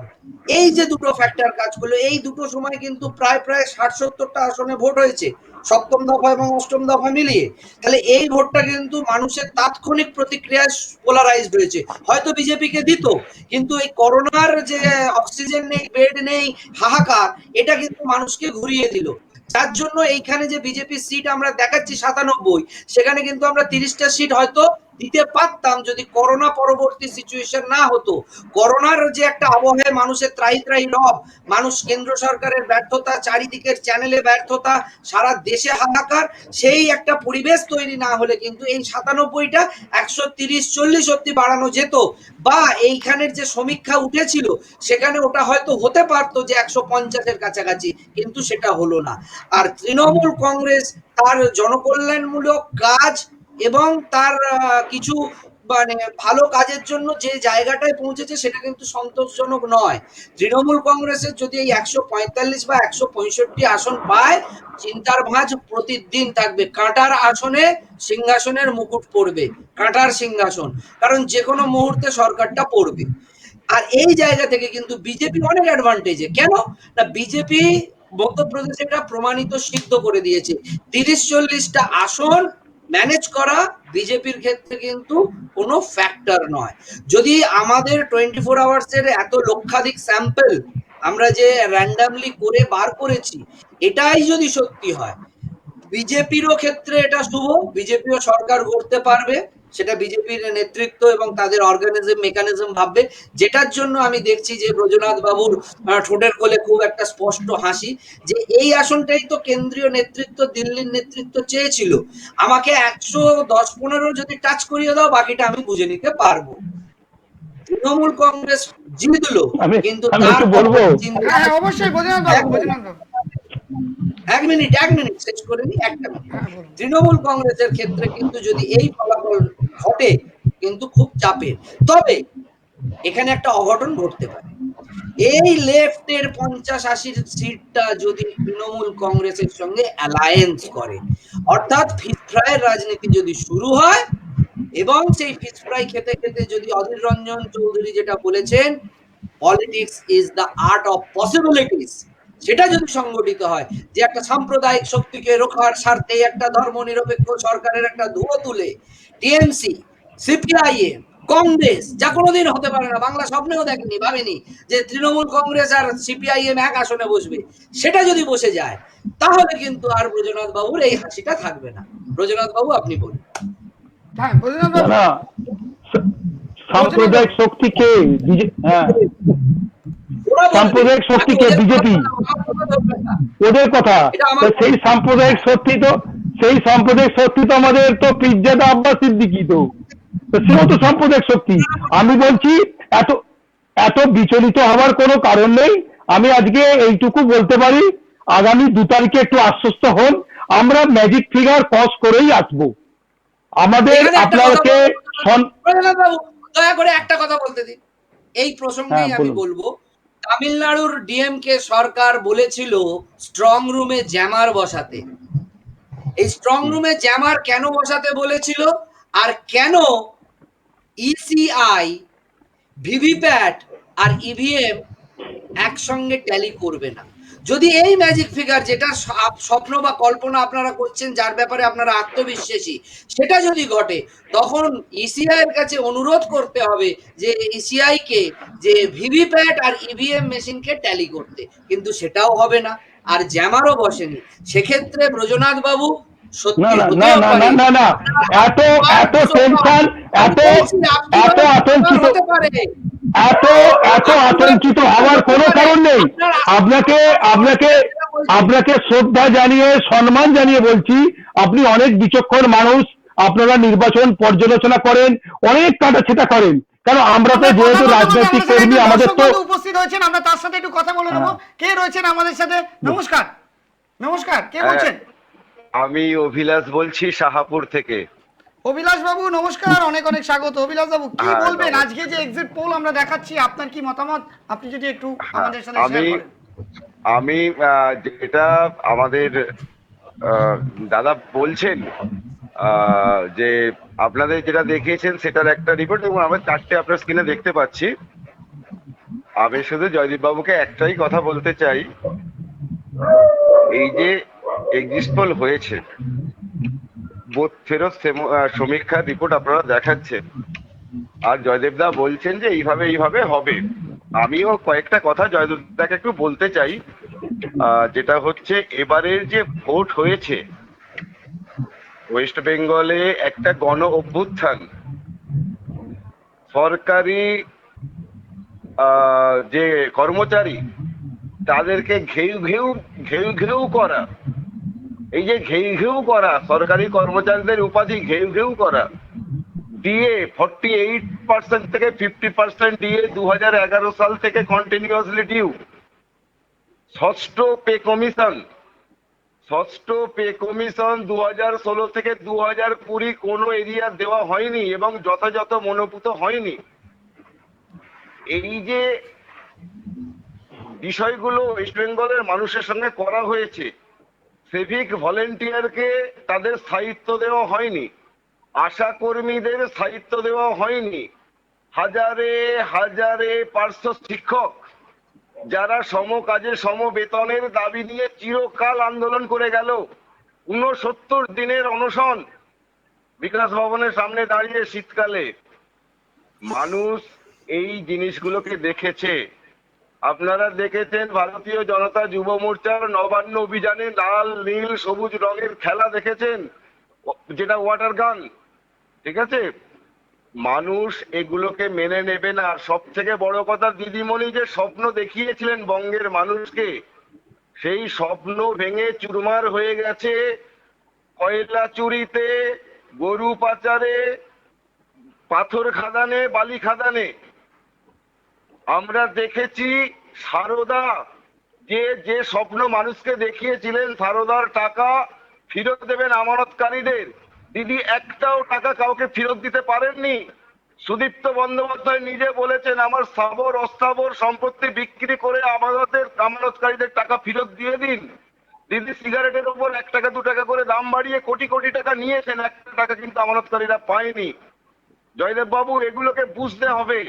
এই যে দুটো ফ্যাক্টর কাজ করলো, এই দুটো সময় কিন্তু প্রায় 60-70টা আসনে ভোট হয়েছে সপ্তম দফা এবং অষ্টম দফা মিলিয়ে। তাহলে এই ভোটটা কিন্তু মানুষের তাৎক্ষণিক প্রতিক্রিয়ায় পোলারাইজড হয়েছে, হয়তো বিজেপিকে দিত, কিন্তু এই করোনার যে অক্সিজেন নেই, বেড নেই, হাহাকার, এটা কিন্তু মানুষকে ঘুরিয়ে দিল, যার জন্য এইখানে যে বিজেপির সিট আমরা দেখাচ্ছি 97, সেখানে কিন্তু আমরা 30টা সিট হয়তো দিতে পারতাম যদি করোনা পরবর্তী সিচুয়েশন না হতো। করোনার যে একটা আবহে মানুষের ত্রাহি ত্রাহি রব, মানুষ কেন্দ্র সরকারের ব্যর্থতা, চারিদিকের চ্যানেলে ব্যর্থতা, সারা দেশে হাহাকার, সেই একটা পরিবেশ তৈরি না হলে কিন্তু এই 97টা 130-40 অব্দি বাড়ানো যেত, বা এইখানের যে সমীক্ষা উঠেছিল সেখানে ওটা হয়তো হতে পারতো যে 150-এর কাছাকাছি, কিন্তু সেটা হলো না। আর তৃণমূল কংগ্রেস তার জনকল্যাণমূলক কাজ এবং তার কিছু মানে ভালো কাজের জন্য যে জায়গাটায় পৌঁছেছে সেটা কিন্তু সন্তোষজনক নয়। তৃণমূল কংগ্রেসের যদি এই 145 বা 165 আসন পায়, চিন্তার ভাঁজ প্রতিদিন থাকবে, কাঁটার আসনে সিংহাসনের মুকুট পড়বে, কাঁটার সিংহাসন, কারণ যে কোনো মুহূর্তে সরকারটা পড়বে। আর এই জায়গা থেকে কিন্তু বিজেপি অনেক অ্যাডভান্টেজে, কেন না বিজেপি মধ্যপ্রদেশে এটা প্রমাণিত সিদ্ধ করে দিয়েছে, 30-40টা আসন ম্যানেজ করা বিজেপির ক্ষেত্রে কিন্তু কোনো ফ্যাক্টর নয়। যদি আমাদের 24 আওয়ার্সের এত লক্ষাধিক স্যাম্পল আমরা যে র্যান্ডামলি করে বার করেছি, এটাই যদি সত্যি হয়, বিজেপিরও ক্ষেত্রে এটা শুভ, বিজেপিও সরকার গড়তে পারবে, সেটা বিজেপির নেতৃত্ব এবং তাদের অর্গানিজম মেকানিজম ভাববে, যেটার জন্য আমি দেখছি যে ব্রজনাথ বাবুর ঠোঁটের কোলে খুব একটা স্পষ্ট হাসি, যে এই আসনটাই তো কেন্দ্রীয় নেতৃত্ব, দিল্লির নেতৃত্ব চেয়েছিল, আমাকে 110-15 যদি টাচ করিয়ে দাও, বাকিটা আমি বুঝে নিতে পারবো। তৃণমূল কংগ্রেস জিতলো, আমি কিন্তু আমি তার একটু বলবো। হ্যাঁ অবশ্যই বৈদ্যনাথ বাবু, বৈদ্যনাথ বাবু। এক মিনিট শেষ করে নি, একটা মিনিট। হ্যাঁ বলুন। তৃণমূল কংগ্রেসের ক্ষেত্রে কিন্তু যদি এই ফলাফল ঘটে, কিন্তু খুব চাপের, তবে এখানে একটা অঘটন ঘটতে পারে, এই লেফটের 50-80 সিটটা যদি তৃণমূল কংগ্রেসের সঙ্গে অ্যালায়েন্স করে, অর্থাৎ ফিশ ফ্রাইয়ের রাজনীতি যদি শুরু হয়, এবং সেই ফিশ ফ্রাই খেতে খেতে যদি অধীর রঞ্জন চৌধুরী যেটা বলেছেন, politics is the art of possibilities, সেটা যদি সংগঠিত হয়, যে একটা সাম্প্রদায়িক শক্তিকে রক্ষার স্বার্থে একটা ধর্মনিরপেক্ষ সরকারের একটা ধুয়ো তুলে টিএমসি, সিপিআইএম, কংগ্রেস, যা কোনোদিন হতে পারে না, বাংলা স্বপ্নেও দেখেনি, ভাবেনি যে তৃণমূল কংগ্রেস আর সিপিআইএম এক আসনে বসবে, সেটা যদি বসে যায়, তাহলে কিন্তু আর ব্রজনাথ বাবুর এই হাসিটা থাকবে না। ব্রজনাথ বাবু আপনি বলুন। হ্যাঁ বৈদ্যনাথ বাবু। না, সাম্প্রদায়িক শক্তিকে হ্যাঁ, ওরা বলবে, সাম্প্রদায়িক শক্তিকে আমি ওদের বিজেপি, কথা বলবো, আমার কথা ধরবেন না। ওদের কথা, এটা আমার তো সেই সাম্প্রদায়িক শক্তি তো আমাদের তো পিজ্জাদা আব্বাস সিদ্দিকী, তো সেও তো সাম্প্রদায়িক শক্তি। আমি বলছি এত এত বিচলিত হওয়ার কোনো কারণ নেই। আমি আজকে এইটুকু বলতে পারি, আগামী 2 তারিখে একটু আশ্বস্ত হন, আমরা ম্যাজিক ফিগার ক্রস করেই আসবো। আমাদের এখানে একটা কথা আপনাকে প্রণব বাবু, দয়া করে একটা কথা বলতে দিন। এই প্রসঙ্গেই হ্যাঁ, আমি বলুন। বলবো, তামিলনাড়ুর ডিএমকে সরকার বলেছিল স্ট্রং রুমে জ্যামার বসাতে। এই স্ট্রং রুমে জ্যামার কেন বসাতে বলেছিল, আর কেন ইসিআই ভিভিপ্যাট আর ইভিএম একসঙ্গে ট্যালি করবে না? যদি এই ম্যাজিক ফিগার, যেটা স্বপ্ন বা কল্পনা আপনারা করছেন, যার ব্যাপারে আপনারা আত্মবিশ্বাসী, সেটা যদি ঘটে, তখন ইসিআই এর কাছে অনুরোধ করতে হবে যে ইসিআই কে যে ভিভিপ্যাট আর ইভিএম মেশিনকে ট্যালি করতে, কিন্তু সেটাও হবে না, আর জ্যামারও বসেনি। সেক্ষেত্রে ব্রজনাথ বাবু, না সত্যি না না হতেও না পারে না না না, এত এত টেনশন, এত আতঙ্কিত, হতে পারে। এত এত আতঙ্কিত হওয়ার কোনো কারণ নেই। আপনাকে আপনাকে আপনাকে শ্রদ্ধা জানিয়ে, সম্মান জানিয়ে বলছি, আপনি অনেক বিচক্ষণ মানুষ, আপনারা নির্বাচন পর্যালোচনা করেন, অনেক কাটাছেটা করেন, কারণ আমরা তো যেহেতু রাজনৈতিক কর্মী, আমাদের তো উপস্থিত হয়েছেন, আমরা তার সাথে একটু কথা বলে নেবো। কে রয়েছেন আমাদের সাথে? নমস্কার, নমস্কার, কে বলছেন? আমি অভিলাষ বলছি শাহাপুর থেকে। অভিলাষ বাবু নমস্কার, অনেক অনেক স্বাগত। অভিলাষ বাবু, কি হ্যাঁ, বলবেন নমস্কার। আজকে যে এক্সিট পোল আমরা দেখাচ্ছি, আপনার কি মতামত? আপনি যদি একটু আমাদের সাথে আমি শেয়ার করেন। আমি যেটা আমাদের দাদা বলছেন, যে আপনাদের যেটা দেখিয়েছেন সেটার একটা রিপোর্ট, এবং আমরা চারটে আপনার স্ক্রিনে দেখতে পাচ্ছি। আমি শুধু জয়দীপ বাবুকে একটাই কথা বলতে চাই, এই যে এক্সিট পোল হয়েছে, বুথ ফেরত সমীক্ষার রিপোর্ট আপনারা দেখাচ্ছেন, আর জয়দেব দা বলছেন যে এইভাবে এইভাবে হবে। আমিও কয়েকটা কথা জয়দেব দাকে একটু বলতে চাই, যেটা হচ্ছে এবারের যে ভোট হয়েছে ওয়েস্ট বেঙ্গলে, একটা গণ অভ্যুত্থান, সরকারি যে কর্মচারী তাদেরকে ঘেউ ঘেউ ঘেউ ঘেউ করা, এই যে ঘেউ ঘেউ করা, সরকারি কর্মচারীদের উপাধি ঘেউ ঘেউ করা, ডিএ 48% থেকে 50% ডিএ 2011 সাল থেকে কন্টিনিউয়াসলি ডিউ, ষষ্ঠ পে কমিশন, 2016 থেকে 2020 কোনো এরিয়া দেওয়া হয়নি এবং যথাযথ মনোপুত হয়নি। এই যে বিষয়গুলো ওয়েস্ট বেঙ্গলের মানুষের সঙ্গে করা হয়েছে, সিভিক ভলেন্টিয়ারকে তাদের স্থায়িত্ব দেওয়া হয়নি, আশা কর্মীদের স্থায়িত্ব দেওয়া হয়নি, হাজারে হাজারে পার্শ্ব শিক্ষক যারা সম কাজে সম বেতনের দাবি নিয়ে চিরকাল আন্দোলন করে গেল, 69 দিনের অনশন বিকাশ ভবনের সামনে দাঁড়িয়ে শীতকালে, মানুষ এই জিনিসগুলোকে দেখেছে। আপনারা দেখেছেন ভারতীয় জনতা যুব মোর্চার নবান্ন অভিযানে লাল নীল সবুজ রঙের খেলা দেখেছেন, যেটা ওয়াটার গান, ঠিক আছে? মানুষ এগুলোকে মেনে নেবে না। সব থেকে বড় কথা, দিদিমণি যে স্বপ্ন দেখিয়েছিলেন বঙ্গের মানুষকে, সেই স্বপ্ন ভেঙে চুরমার হয়ে গেছে কয়লা চুরিতে, গরু পাচারে, পাথর খাদানে, বালি খাদানে। আমরা দেখেছি সারদা যে স্বপ্ন মানুষকে দেখিয়েছিলেন, সারদার টাকা ফেরত দেবেন আমানতকারীদের, দিদি একটাও টাকা কাউকে ফেরত দিতে পারেননি। সুদীপ্ত বন্দ্যোপাধ্যায় নিজে বলেছেন, আমার স্থাবর অস্থাবর সম্পত্তি বিক্রি করে আমানতকারীদের টাকা ফেরত দিয়ে দিন। দিদি সিগারেটের উপর 1 টাকা 2 টাকা করে দাম বাড়িয়ে কোটি কোটি টাকা নিয়েছেন, 1 টাকা কিন্তু আমানতকারীরা পায়নি। জয়দেব বাবু, এগুলোকে বুঝতে হবে।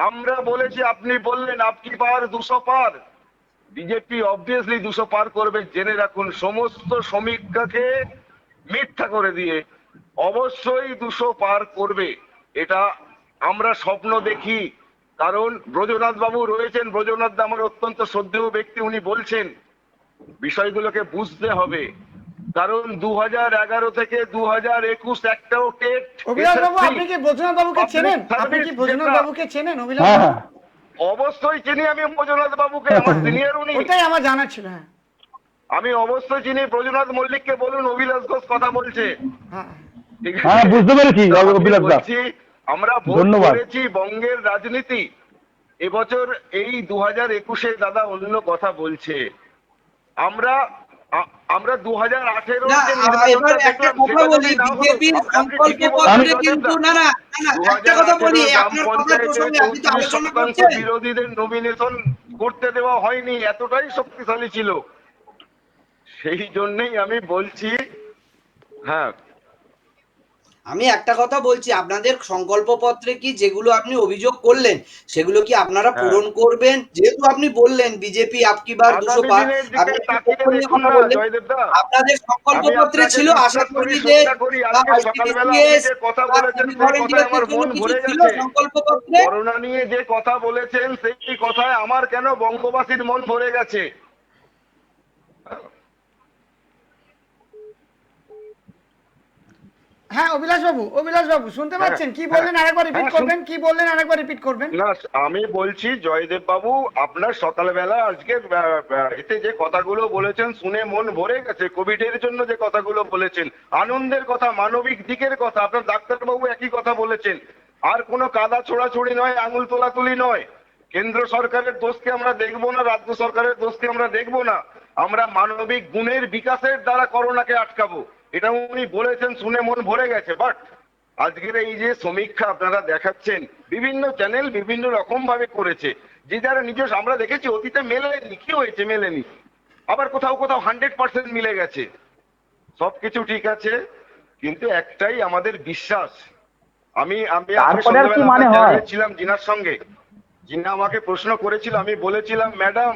আমরা বলেছি, আপনি বললেন আপনি পার 200 পার, বিজেপি অবভিয়াসলি 200 পার করবে, জেনে রাখুন। সমস্ত সমীক্ষাকে মিথ্যা করে দিয়ে অবশ্যই 200 পার করবে, এটা আমরা স্বপ্ন দেখি। কারণ ব্রজনাথ বাবু রয়েছেন, ব্রজনাথ দা আমার অত্যন্ত শ্রদ্ধেয় ব্যক্তি, উনি বলছেন বিষয়গুলোকে বুঝতে হবে। কারণ 2011 থেকে 2021 একটাও টেট। অভিলাষ বাবু, আপনি কি ব্রজনাথ বাবুকে চেনেন? আপনি কি ব্রজনাথ বাবুকে চেনেন? অভিলাষ হ্যাঁ বাবু, হ্যাঁ, অবশ্যই চিনি আমি ব্রজনাথ বাবুকে, আমার সিনিয়র উনি। ওটাই আমার জানার ছিল। হ্যাঁ আমি অবশ্যই চিনি ব্রজনাথ মল্লিককে, বলুন অভিলাষ ঘোষ কথা বলছে। হ্যাঁ, ঠিক হ্যাঁ, আছে? বুঝতে পেরেছি তো আমি অভিলাষ দা, বলছি, আমরা ভোট ধন্যবাদ। করেছি বঙ্গের রাজনীতি। এবছর এই 2021-এ দাদা অন্য কথা বলছে। আমরা আমরা 2018 না, যে এবার নির্বাচনটা একটা দেখলাম কথা সেটা বলি, যদি না হতো, বিজেপির আপনি সংকল্প ঠিকই পত্রে বলছেন কিন্তু জয়দেবদা। না না না না, একটা কথা বলি, 2018 গ্রাম আপনার কথার পঞ্চায়েতে প্রসঙ্গে আপনি তো 34% আলোচনা করছেন। বিরোধীদের নমিনেশন করতে দেওয়া হয়নি, এতটাই শক্তিশালী ছিল। সেই জন্যই আমি বলছি, হ্যাঁ আমি একটা কথা বলছি, আপনাদের সংকল্প পত্রে কি যেগুলো আপনি অভিযোগ করলেন সেগুলো কি আপনারা হ্যাঁ। পূরণ করবেন? যেহেতু আপনি বললেন বিজেপি আপকি বার 200 আগামী পার, দিনের আপনি দিকে একটু তাকিয়ে পক্ষ নিয়ে দেখুন কথা না বললেন। জয়দেবদা। আপনাদের সংকল্প আমি পত্রে আপনাকে ছিল আশা বিশ্বাস করি, কর্মীদের শ্রদ্ধা করি, বা আজকে সকালবেলা আপনি আইসিডিএস যে কথা বা বলেছেন সিভিক সেই কথায় আমার ভলেন্টিয়ারদের জন্য মন কিছু ভরে ছিল গেছে। সংকল্প পত্রে? করোনা নিয়ে যে কথা বলেছেন সেই কথায় আমার কেন বঙ্গবাসীর মন ভরে গেছে। হ্যাঁ অভিলাষ বাবু শুনতে পাচ্ছেন? কি বললেন আরেকবার রিপিট করবেন, কি বললেন আরেকবার রিপিট করবেন? না, আমি বলছি জয়দেব বাবু, আপনার সকালবেলা আজকে এতে যে কথাগুলো বলেছেন শুনে মন ভরে গেছে। কোভিডের জন্য যে কথাগুলো বলেছেন, আনন্দের কথা, মানবিক দিকের কথা, আপনার ডাক্তারবাবু একই কথা বলেছেন। আর কোনো কাদা ছোড়াছুড়ি নয়, আঙুল তোলাতুলি নয়। কেন্দ্র সরকারের দোষকে আমরা দেখবো না, রাজ্য সরকারের দোষকে আমরা দেখবো না। আমরা মানবিক গুণের বিকাশের দ্বারা করোনাকে আটকাবো, এটা উনি বলেছেন, শুনে মন ভরে গেছে। বাট আজকের এই যে সমীক্ষা আপনারা দেখাচ্ছেন, বিভিন্ন চ্যানেল বিভিন্ন রকম ভাবে করেছে, যে যারা নিজস্ব, আমরা দেখেছি অতীতে মেলেনি, কি হয়েছে মেলেনি, আবার কোথাও কোথাও 100% মিলে গেছে। সবকিছু ঠিক আছে, কিন্তু একটাই আমাদের বিশ্বাস। আমি আমি আজকে তারপরে আর কি সন্ধ্যাবেলা মানে আপনার হয়? চ্যানেলে ছিলাম জিনার সঙ্গে, জিনা আমাকে প্রশ্ন করেছিল, আমি বলেছিলাম ম্যাডাম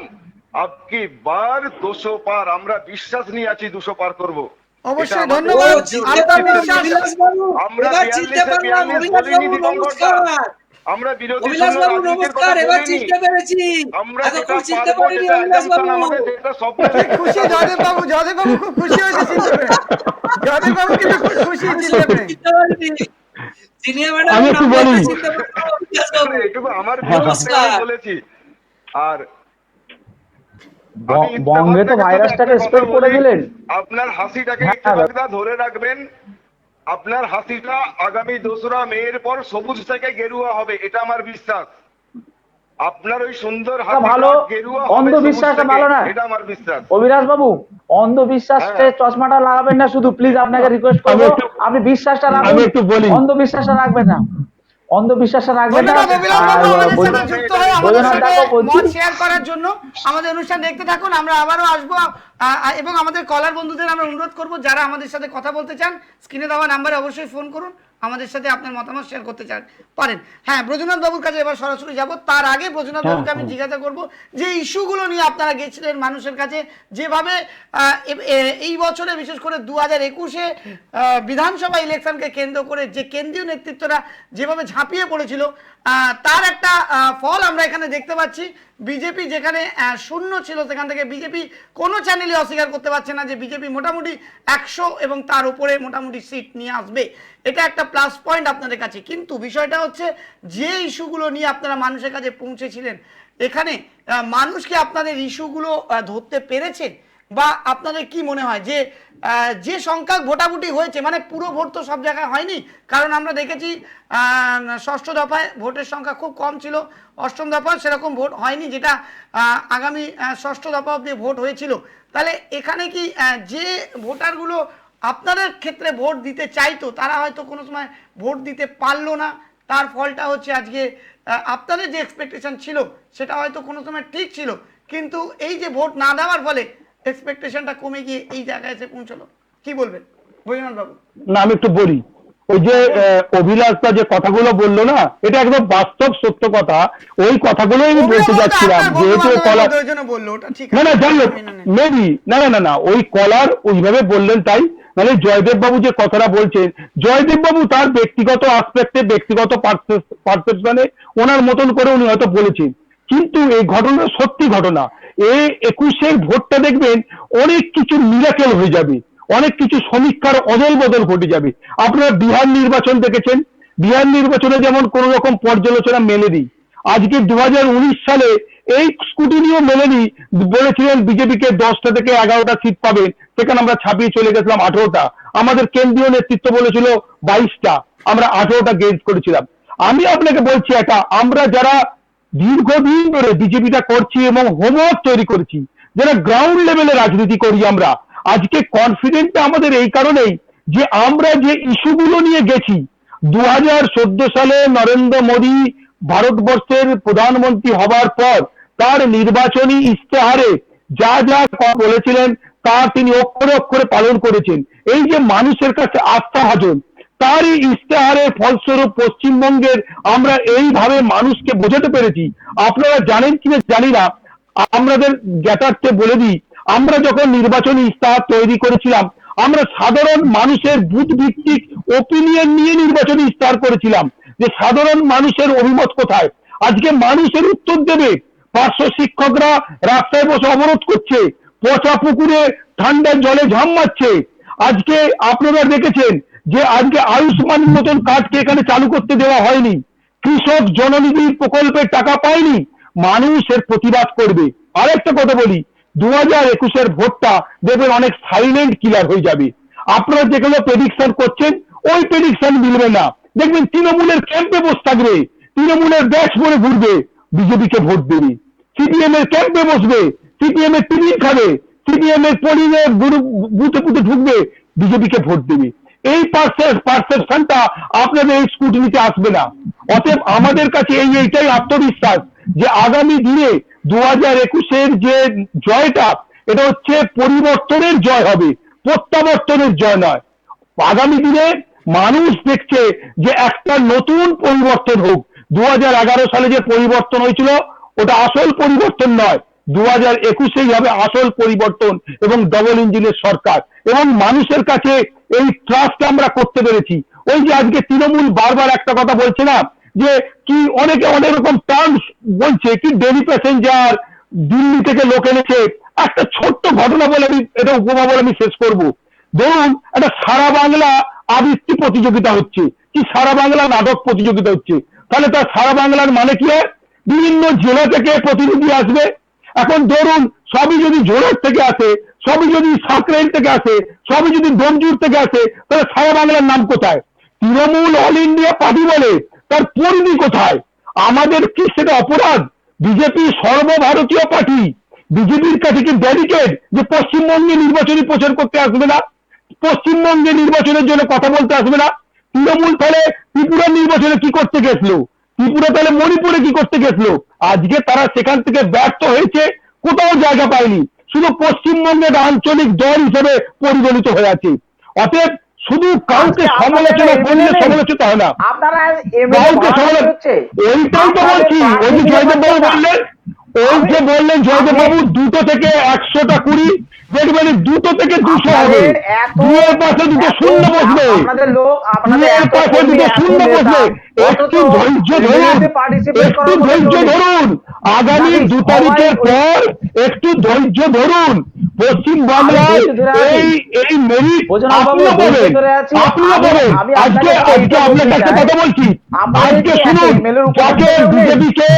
আপকি বার 200 পার, আমরা বিশ্বাস নিয়ে আছি 200 পার করবো। অবশ্যই, এটা আমাদের ধন্যবাদ। ধৈর্য, আপনার নেতৃত্বের বিশ্বাস- বিশ্বাস। অভিলাষবাবু, আমরা এবার 42 চিনতে পারলাম। 42 বলিনি অভিলাষবাবু দীপঙ্কর দা। নমস্কার। আমরা বিরোধী শূন্য অভিলাষবাবু রাজনীতির নমস্কার, কথা এবার বলিনি। চিনতে পেরেছি। আমরা যেটা এতক্ষণ চিনতে পারবো, পারিনি যেটা অভিলাষবাবু। assumption আমাদের, যেটা স্বপ্ন খুব খুশি জয়দেব বাবু খুব খুশি হয়েছে চিনতে পেরে। জয়দেব বাবু কিন্তু খুব খুশি আমি চিনতে পেরে। চিনতে পারিনি। জিনিয়া আমি ম্যাডামের একটু নাম্বারটা বলি। চিনতে পারলাম অভিলাষবাবু। এটুকু আমার বিশ্বাস থেকে আমি নমস্কার। বলেছি। আর বঙ্গে তো ভাইরাসটাকে স্প্রেড করে দিলেন। আপনার হাসিটাকে হ্যাঁ, ইত্তেফাকদা ধরে রাখবেন। আপনার হাসিটা আগামী 2রা মের পর সবুজ থেকে গেরুয়া হবে, এটা আমার বিশ্বাস। আপনার ওই সুন্দর হাসিটা ভালো, গেরুয়া হবে, অন্ধবিশ্বাসটা ভালো না। এটা আমার বিশ্বাস। অভিলাষ বাবু, অন্ধবিশ্বাসে হ্যাঁ। চশমাটা লাগাবেন না শুধু, প্লিজ আপনাকে রিকোয়েস্ট করবো। আপনি বিশ্বাসটা রাখুন, আমি একটু বলি। অন্ধবিশ্বাসটা রাখবেন না, অন্ধবিশ্বাসটা রাখবেন না। ধন্যবাদ অভিলাষ বাবু আমাদের সাথে যুক্ত হয়ে আমাদের বৈদ্যনাথ সাথে দাকেও বলছি। মত শেয়ার করার জন্য। আমাদের অনুষ্ঠান দেখতে থাকুন, আমরা আবারও আসবো। এবং আমাদের কলার বন্ধুদের আমরা অনুরোধ করব, যারা আমাদের সাথে কথা বলতে চান স্ক্রিনে দেওয়া নাম্বারে অবশ্যই ফোন করুন, আমাদের সাথে আপনার মতামত শেয়ার করতে চান পারেন। হ্যাঁ, ব্রজনাথ বাবুর কাছে এবার সরাসরি যাব। তার আগে ব্রজনাথ বাবুকে আমি জিজ্ঞাসা করব যে ইস্যুগুলো নিয়ে আপনারা গেছিলেন মানুষের কাছে, যেভাবে এই বছরে বিশেষ করে 2021-এ বিধানসভা ইলেকশনকে কেন্দ্র করে যে কেন্দ্রীয় নেতৃত্বরা যেভাবে ঝাঁপিয়ে পড়েছিল, তার একটা ফল আমরা এখানে দেখতে পাচ্ছি। বিজেপি যেখানে শূন্য ছিল সেখান থেকে বিজেপি কোনো চ্যানেলই অস্বীকার করতে পারছে না যে বিজেপি মোটামুটি 100 এবং তার উপরে মোটামুটি সিট নিয়ে আসবে। এটা একটা প্লাস পয়েন্ট আপনাদের কাছে। কিন্তু বিষয়টা হচ্ছে যে ইস্যুগুলো নিয়ে আপনারা মানুষের কাছে পৌঁছেছিলেন, এখানে মানুষ কি আপনাদের ইস্যুগুলো ধরতে পেরেছে? বা আপনাদের কি মনে হয় যে যে সংখ্যা ভোটাভুটি হয়েছে, মানে পুরো ভোট তো সব জায়গায় হয়নি, কারণ আমরা দেখেছি ষষ্ঠ দফায় ভোটের সংখ্যা খুব কম ছিল, অষ্টম দফায় সেরকম ভোট হয়নি, যেটা আগামী ষষ্ঠ দফা অব্দি ভোট হয়েছিল। তাহলে এখানে কি যে ভোটারগুলো আপনাদের ক্ষেত্রে ভোট দিতে চাইতো তারা হয়তো কোনো সময় ভোট দিতে পারলো না, তার ফলটা হচ্ছে আজকে আপনাদের যে এক্সপেকটেশন ছিল সেটা হয়তো কোনো সময় ঠিক ছিল, কিন্তু এই যে ভোট না দেওয়ার ফলে এক্সপেকটেশনটা কমে গিয়ে এই জায়গায় এসে পৌঁছলো। কি বলবেন বৈজনাথ বাবু? না, আমি একটু বলি। ওই যে অভিলাষটা যে কথাগুলো বললো না, এটা একদম বাস্তব সত্য কথা। ওই কথাগুলোই আমি বলতে যাচ্ছিলাম। যেহেতু কলার, না না যাই হোক, মেবি না ওই কলার ওইভাবে বললেন তাই। মানে জয়দেব বাবু যে কথাটা বলছেন, জয়দেব বাবু তার ব্যক্তিগত আসপেক্টে, ব্যক্তিগত পারসেপশনে ওনার মতন করে উনি হয়তো বলেছেন, কিন্তু এই ঘটনা সত্যি ঘটনা। এই 21-এর ভোটটা দেখবেন অনেক কিছু মিরাকেল হয়ে যাবে, অনেক কিছু সমীক্ষার অদল বদল ঘটে যাবে। আপনারা বিহার নির্বাচন দেখেছেন, বিহার নির্বাচনে যেমন কোন রকম পর্যালোচনা মেলেনি। আজকে 2019 সালে এই স্কুটিনিও মেলেনি। বলেছিলেন বিজেপিকে 10টা থেকে 11টা সিট পাবেন, সেখানে আমরা ছাপিয়ে চলে গেছিলাম 18টা। আমাদের কেন্দ্রীয় নেতৃত্ব বলেছিল 22টা, আমরা 18টা গেইন করেছিলাম। আমি আপনাকে বলছি, এটা আমরা যারা দীর্ঘদিন ধরে বিজেপিটা করছি এবং হোমওয়ার্ক তৈরি করেছি, যারা গ্রাউন্ড লেভেলে রাজনীতি করি আমরা। আজকে কনফিডেন্ট আমাদের এই কারণেই যে আমরা যে ইস্যুগুলো নিয়ে গেছি, 2014 সালে নরেন্দ্র মোদী ভারতবর্ষের প্রধানমন্ত্রী হবার পর তার নির্বাচনী ইস্তেহারে যা যা বলেছিলেন তা তিনি অক্ষরে অক্ষরে পালন করেছেন। এই যে মানুষের কাছে আস্থা ভাজন, তারই ইস্তেহারের ফলস্বরূপ পশ্চিমবঙ্গের আমরা এইভাবে মানুষকে বোঝাতে পেরেছি। আপনারা জানেন কিনা জানি না, আমাদের জ্ঞাতার্থে বলে দিই, আমরা যখন নির্বাচনী ইস্তেহার তৈরি করেছিলাম, আমরা সাধারণ মানুষের বুথ ভিত্তিক ওপিনিয়ন নিয়ে নির্বাচনী ইস্তেহার করেছিলাম যে সাধারণ মানুষের অভিমত কোথায়। আজকে মানুষের উত্তর দেবে। পার্শ্ব শিক্ষকরা রাস্তায় বসে অবরোধ করছে, পচা পুকুরে ঠান্ডার জলে ঝাম মারছে। আজকে আপনারা দেখেছেন যে আজকে আয়ুষ্মান মতন কার্ডকে এখানে চালু করতে দেওয়া হয়নি, কৃষক জননিধি প্রকল্পের টাকা পায়নি, মানুষ এর প্রতিবাদ করবে। আরেকটা কথা বলি, 2021-এর ভোটটা দেখবেন অনেক সাইলেন্ট কিলার হয়ে যাবে। আপনারা যেগুলো প্রেডিকশন করছেন ওই প্রেডিকশন মিলবে না। দেখবেন তৃণমূলের ক্যাম্পে বসে থাকবে, তৃণমূলের ব্যাচ পরে ঘুরবে, বিজেপিকে ভোট দেবে। সিপিএম এর ক্যাম্পে বসবে, সিপিএম এর টিফিন খাবে, সিপিএম এর পোলিংয়ে বুথে বুথে ঢুকবে, বিজেপিকে ভোট দেবে। এই পারসেপশনটা আপনাদের এই স্কুটিনিতে আসবে না। অতএব আমাদের কাছে এইটাই আত্মবিশ্বাস যে আগামী দিনে 2021-এর যে জয়টা, এটা হচ্ছে পরিবর্তনের জয় হবে, প্রত্যাবর্তনের জয় নয়। আগামী দিনে মানুষ দেখছে যে একটা নতুন পরিবর্তন হোক। 2011 সালে যে পরিবর্তন হয়েছিল ওটা আসল পরিবর্তন নয়, 2021-এই হবে আসল পরিবর্তন এবং ডবল ইঞ্জিনের সরকার। এবং মানুষের কাছে এই ট্রাস্ট আমরা করতে পেরেছি। ওই যে আজকে তৃণমূল বারবার একটা কথা বলছে না, যে কি অনেকে অনেক রকম টার্মস বলছে, কি ডেলি প্যাসেঞ্জার, দিল্লি থেকে লোক এনেছে। একটা ছোট্ট ঘটনা বলে আমি এটা উপমা বলে আমি শেষ করব। ধরুন একটা সারা বাংলা আবৃত্তি প্রতিযোগিতা হচ্ছে, কি সারা বাংলা নাটক প্রতিযোগিতা হচ্ছে, তাহলে তার সারা বাংলার মানে কি হয়? বিভিন্ন জেলা থেকে প্রতিনিধি আসবে। এখন ধরুন সবই যদি জোরের থেকে আসে, সবই যদি সাকরাইল থেকে আসে, সবই যদি ডোমজুর থেকে আসে, তাহলে সারা বাংলার নাম কোথায়? তৃণমূল অল ইন্ডিয়া পার্টি বলে, তার পরিধি কোথায়? আমাদের কি সেটা অপরাধ? বিজেপি সর্বভারতীয় পার্টি, বিজেপির কাছে কি ডেডিকেট যে পশ্চিমবঙ্গে নির্বাচনী প্রচার করতে আসবে না, পশ্চিমবঙ্গে নির্বাচনের জন্য কথা বলতে আসবে না? তৃণমূল তাহলে ত্রিপুরার নির্বাচনে কি করতে গেছিল? ত্রিপুরা তাহলে মণিপুরে কি করতে গেছিল? আজকে তারা সেখান থেকে ব্যর্থ হয়েছে, কোথাও জায়গা পায়নি, শুধু পশ্চিমবঙ্গের আঞ্চলিক দল হিসেবে পরিগণিত হয়ে আছে। অতএব শুধু কাউকে সমালোচনা করলে সমালোচিত হয় না, কাউকে সমালোচনা, ওইটাই তো বলছি। ওই যে জয়দেব বাবু বললেন, ওই যে বললেন জয়দেব বাবু 2 থেকে 100টা 20, দেখবেন 2 থেকে 200 হবে, 2-এর পাশে 2 শূন্য বসবে, 2-এর পাশে 2 শূন্য বসবে। একটু ধৈর্য ধরুন, একটু ধৈর্য ধরুন, আগামী 2 তারিখের পর একটু ধৈর্য ধরুন। পশ্চিম বাংলায় এই মেরিট আপনিও পাবেন, আপনিও পাবেন। আজকে আপনার কাছে কথা বলছি, আজকে শুনুন, যাকে বিজেপিকে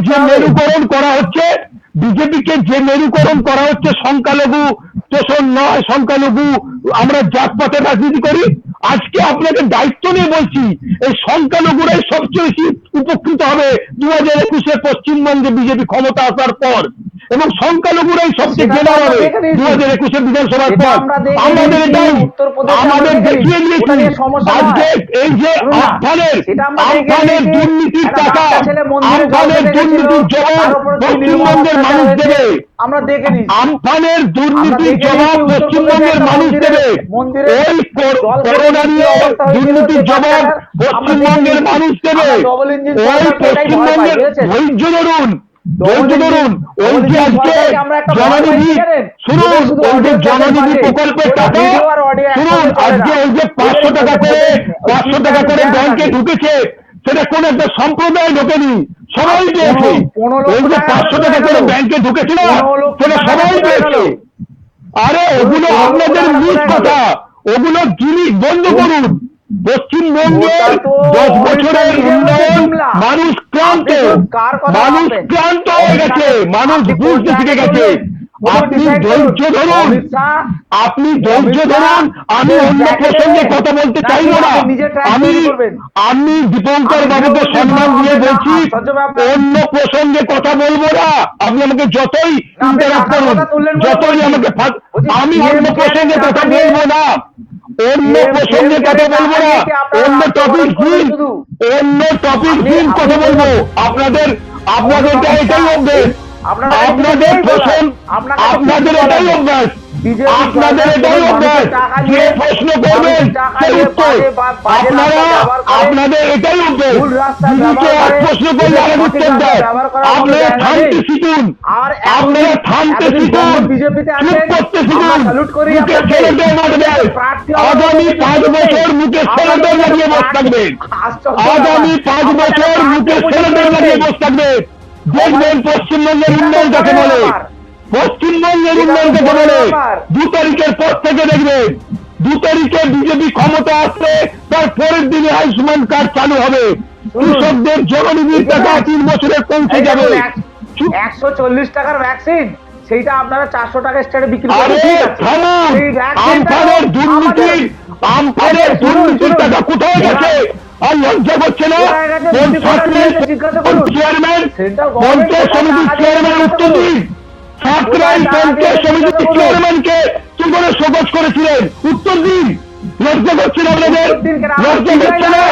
যে মেরুকরণ করা হচ্ছে, বিজেপিকে যে মেরুকরণ করা হচ্ছে, সংখ্যালঘু তোষণ নয়, সংখ্যালঘু আমরা জাতপাতের রাজনীতি করি। আজকে আপনাকে দায়িত্ব নিয়ে বলছি, এই সংখ্যালঘুরাই সবচেয়ে বেশি উপকৃত হবে 2021-এ পশ্চিমবঙ্গে বিজেপি ক্ষমতা আসার পর, এবং সংখ্যালঘুরাই সবচেয়ে জেলার হবে 2021-এর বিধানসভার পর। আমাদের এটাই, আমাদের দেখিয়ে দিয়েছি আজকে এই যে আমফানের দুর্নীতির টাকা, আমফানের দুর্নীতির জবাব পশ্চিমবঙ্গের মানুষ দেবে। আমরা দেখে নিই, আমফানের দুর্নীতির জবাব পশ্চিমবঙ্গের মানুষ দেবে। ওই করোনা নিয়ে দুর্নীতির জবাব পশ্চিমবঙ্গের মানুষ দেবে। ওই পশ্চিমবঙ্গের ধৈর্য ধরুন, ধৈর্য ধরুন। ওই যে আজকে জননিধি, শুনুন, ওই যে জননিধি প্রকল্পের টাকা, শুনুন, আজকে ওই যে 500 টাকা করে ব্যাংকে ঢুকেছে, সেটা কোন একটা সম্প্রদায় ঢোকেনি, সবাই পেয়েছে। ওই যে 500 টাকা করে ব্যাংকে ঢুকেছে না, সেটা সবাই পেয়েছে। আরে ওগুলো আপনাদের মিথ কথা, ওগুলো জিনিস বন্ধ করুন। পশ্চিমবঙ্গের 10 বছরের উন্নয়ন, মানুষ ক্লান্ত, মানুষ ক্লান্ত হয়ে গেছে, মানুষ বুঝতে শিখে গেছে। আপনি ধৈর্য ধরুন, আপনি ধৈর্য ধরুন। আমি অন্য প্রসঙ্গে কথা বলতে চাইবো না। আমি দীপঙ্কর বাবুকে সম্মান দিয়ে বলছি, অন্য প্রসঙ্গে কথা বলবো না। আপনি আমাকে যতই ইন্টারাপ্ট করুন, যতই আমাকে আমি অন্য প্রসঙ্গে কথা বলবো না, অন্য প্রসঙ্গে কথা বলবো না, অন্য টপিক দিন, অন্য টপিক দিন কথা বলবো। আপনাদের এটাই অভ্যেস, আপনাদের প্রশ্ন, আপনাদের এটাই অভ্যাস, আপনাদের এটাই অভ্যাস, যে প্রশ্ন করবেন সেই উত্তর। আপনাদের এটাই অভ্যাস, দিদিকে এক প্রশ্ন করলে আরেক উত্তর দেয়। আপনারা থামতে শিখুন, আপনারা থামতে শিখুন, চুপ করতে শিখুন, মুখে ছেলেদের মারবেন। আগামী 5 বছর মুখে ছেলেদের লাগিয়ে বসে থাকবেন, আগামী 5 বছর মুখে ছেলেদের লাগিয়ে বসে থাকবেন। দেখবেন পশ্চিমবঙ্গের উন্নয়ন কাকে বলে, পশ্চিমবঙ্গের উন্নয়ন কাকে বলে। 2 তারিখের পর থেকে দেখবেন, 2 তারিখে বিজেপি ক্ষমতা আসলে তার পরের দিনে আয়ুষ্মান কার্ড চালু হবে, কৃষকদের জননিবিড় টাকা 3 বছরে পৌঁছে যাবে। 140 টাকার ভ্যাকসিন, সেইটা আপনারা 400 টাকা স্টেটে বিক্রি আরে থামুন, আমফানের দুর্নীতির, আমফানের দুর্নীতির টাকা কোথায় গেছে? আর লজ্জা করছে না? চেয়ারম্যান, পঞ্চায়েত সমিতির চেয়ারম্যান উত্তর দিন। সাঁতরাই পঞ্চায়েত সমিতির চেয়ারম্যানকে কি করে শোকজ করেছিলেন? উত্তর দিন। লজ্জা করছে না আপনাদের? লজ্জা করছে না?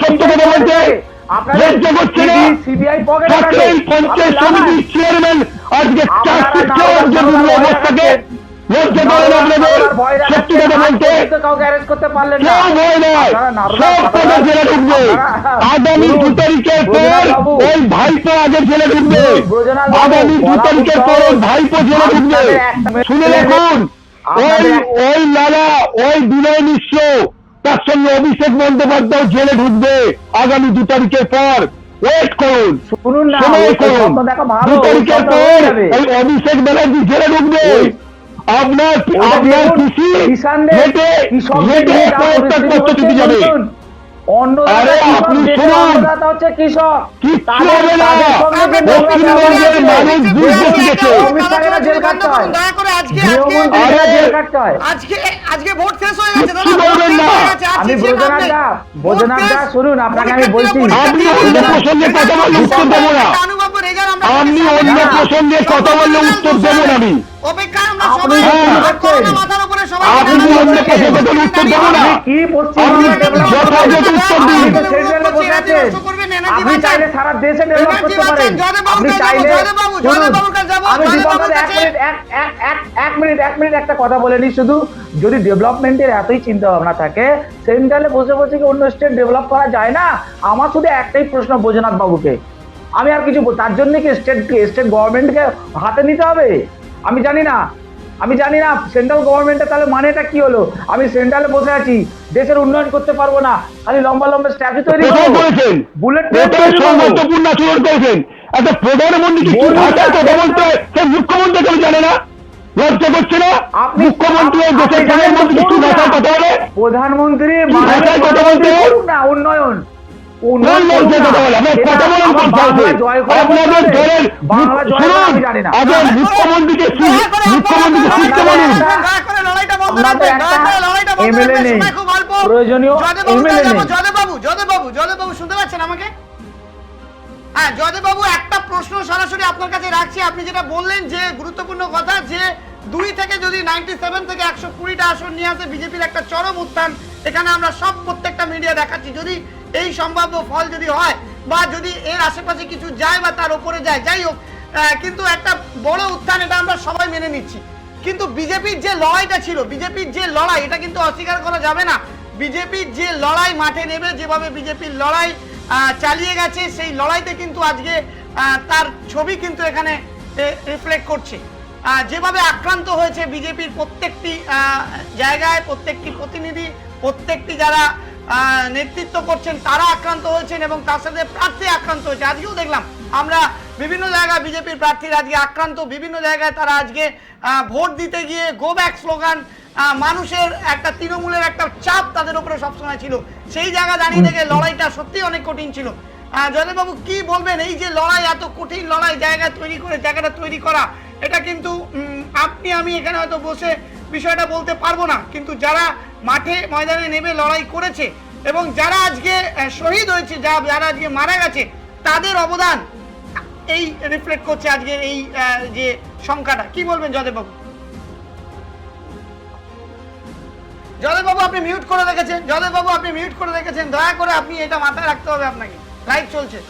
সত্য কথা বলতে লজ্জা করছে না? সাঁতরাই পঞ্চায়েত সমিতির চেয়ারম্যান আজকে চাকরি চাওয়ার জন্য অবস্থাকে লজ্জা করে না আপনাদের? সত্যি কথা বলতে কেউ ভয় নয়, সব কথা জেলে ঢুকবে। আগামী 2 তারিখের পর ওই ভাইপো আগে জেলে ঢুকবে, আগামী 2 তারিখের পর ওই ভাইপো জেলে ঢুকবে। শুনে রাখুন, ওই লালা, ওই বিনয় মিশ্র, তার সঙ্গে অভিষেক বন্দ্যোপাধ্যায় জেলে ঢুকবে আগামী 2 তারিখের পর। ওয়েট করুন, সময় করুন। 2 তারিখের পর ওই অভিষেক ব্যানার্জি জেলে ঢুকবে। আপনার কৃষি হেঁটে পদত্যাগ দিতে যাবে। আরে আপনি শুনুন, কিচ্ছু হবে না। পশ্চিমবঙ্গের মানুষ বুঝতে শিখেছে। আজকে ভোট শেষ হয়ে গেছে, কিচ্ছু বলবেন না। আমি বোঝনাদা শুনুন, আপনাকে আমি বলছি, আপনি অন্য প্রসঙ্গে কথা বললে উত্তর দেবো না। আপনি অন্য প্রসঙ্গে কথা বললে উত্তর দেবো না আমি। আপনি অন্য প্রসঙ্গে উত্তর দেবো না। আপনি যথাযথ উত্তর দিন। আপনি চাইলে সারা দেশে ডেভেলপ করতে পারেন। আপনি চাইলে আমি এক মিনিট একটা কথা বলে নিই শুধু। যদি ডেভেলপমেন্টের এতই চিন্তা ভাবনা থাকে, সেন্ট্রালে বসে বসে কি অন্য স্টেট ডেভেলপ করা যায় না? আমার শুধু একটাই প্রশ্ন বোঝনাথ বাবুকে, আমি আর কিছু তার জন্য কি স্টেট গভর্নমেন্টকে হাতে নিতে হবে? আমি জানি না সেন্ট্রাল গভর্নমেন্টের তাহলে মানেটা কি হলো? আমি সেন্ট্রালে বসে আছি, দেশের উন্নয়ন করতে পারবো না, খালি লম্বা লম্বা স্ট্যাচু তৈরি করেছেন, বুলেট সংঘর্ষপূর্ণ আচরণ করেছেন। একটা প্রধানমন্ত্রী কি ভাষায় কথা বলতে সে মুখ্যমন্ত্রী কেউ জানে না? লজ্জা করছে না? মুখ্যমন্ত্রী দেশের প্রধানমন্ত্রী কি ভাষায় কথা বলে? প্রধানমন্ত্রী ভাষায় কথা বলতে না উন্নয়ন মুখ্যমন্ত্রীকে শিখতে বলুন। জয়দেববাবু শুনতে পাচ্ছেন আমাকে? হ্যাঁ জয়দেববাবু, একটা প্রশ্ন সরাসরি আপনার কাছে রাখছি। আপনি যেটা বললেন যে গুরুত্বপূর্ণ কথা, যে 2 থেকে যদি 97 থেকে 120টা আসন নিয়ে আসে বিজেপির একটা চরম উত্থান, এখানে আমরা সব প্রত্যেকটা মিডিয়া দেখাচ্ছি। যদি এই সম্ভাব্য ফল যদি হয় বা যদি এর আশেপাশে কিছু যায় বা তার উপরে যায়, যাই হোক, কিন্তু একটা বড় উত্থান, এটা আমরা সবাই মেনে নিচ্ছি। কিন্তু বিজেপির যে লড়াইটা ছিল, বিজেপির যে লড়াই, এটা কিন্তু অস্বীকার করা যাবে না। বিজেপির যে লড়াই মাঠে নেবে, যেভাবে বিজেপির লড়াই চালিয়ে গেছে, সেই লড়াইতে কিন্তু আজকে তার ছবি কিন্তু এখানে রিফ্লেক্ট করছে। যেভাবে আক্রান্ত হয়েছে বিজেপির প্রত্যেকটি জায়গায়, প্রত্যেকটি প্রতিনিধি, প্রত্যেকটি যারা নেতৃত্ব করছেন তারা আক্রান্ত হয়েছেন, এবং তার সাথে প্রার্থী আক্রান্ত হয়েছে। আজকেও দেখলাম আমরা বিভিন্ন জায়গায় বিজেপির প্রার্থীরা আজকে আক্রান্ত, বিভিন্ন জায়গায় তারা আজকে ভোট দিতে গিয়ে গো ব্যাক স্লোগান, মানুষের একটা তৃণমূলের একটা চাপ তাদের উপরে সবসময় ছিল। সেই জায়গা দাঁড়িয়ে থেকে লড়াইটা সত্যি অনেক কঠিন ছিল। জয়দেববাবু কি বলবেন, এই যে লড়াই, এত কঠিন লড়াই, জায়গাটা তৈরি করা, এটা কিন্তু আপনি আমি এখানে হয়তো বসে বিষয়টা বলতে পারবো না, কিন্তু যারা মাঠে ময়দানে নেমে লড়াই করেছে এবং যারা আজকে শহীদ হয়েছে, যারা আজকে মারা গেছে, তাদের অবদান এই রিফ্লেক্ট করছে আজকের এই যে সংখ্যাটা। কি বলবেন জয়দেববাবু? জয়দেববাবু আপনি মিউট করে রেখেছেন, জয়দেববাবু আপনি মিউট করে রেখেছেন, দয়া করে আপনি এটা মাথায় রাখতে হবে, আপনাকে লাইভ চলছে।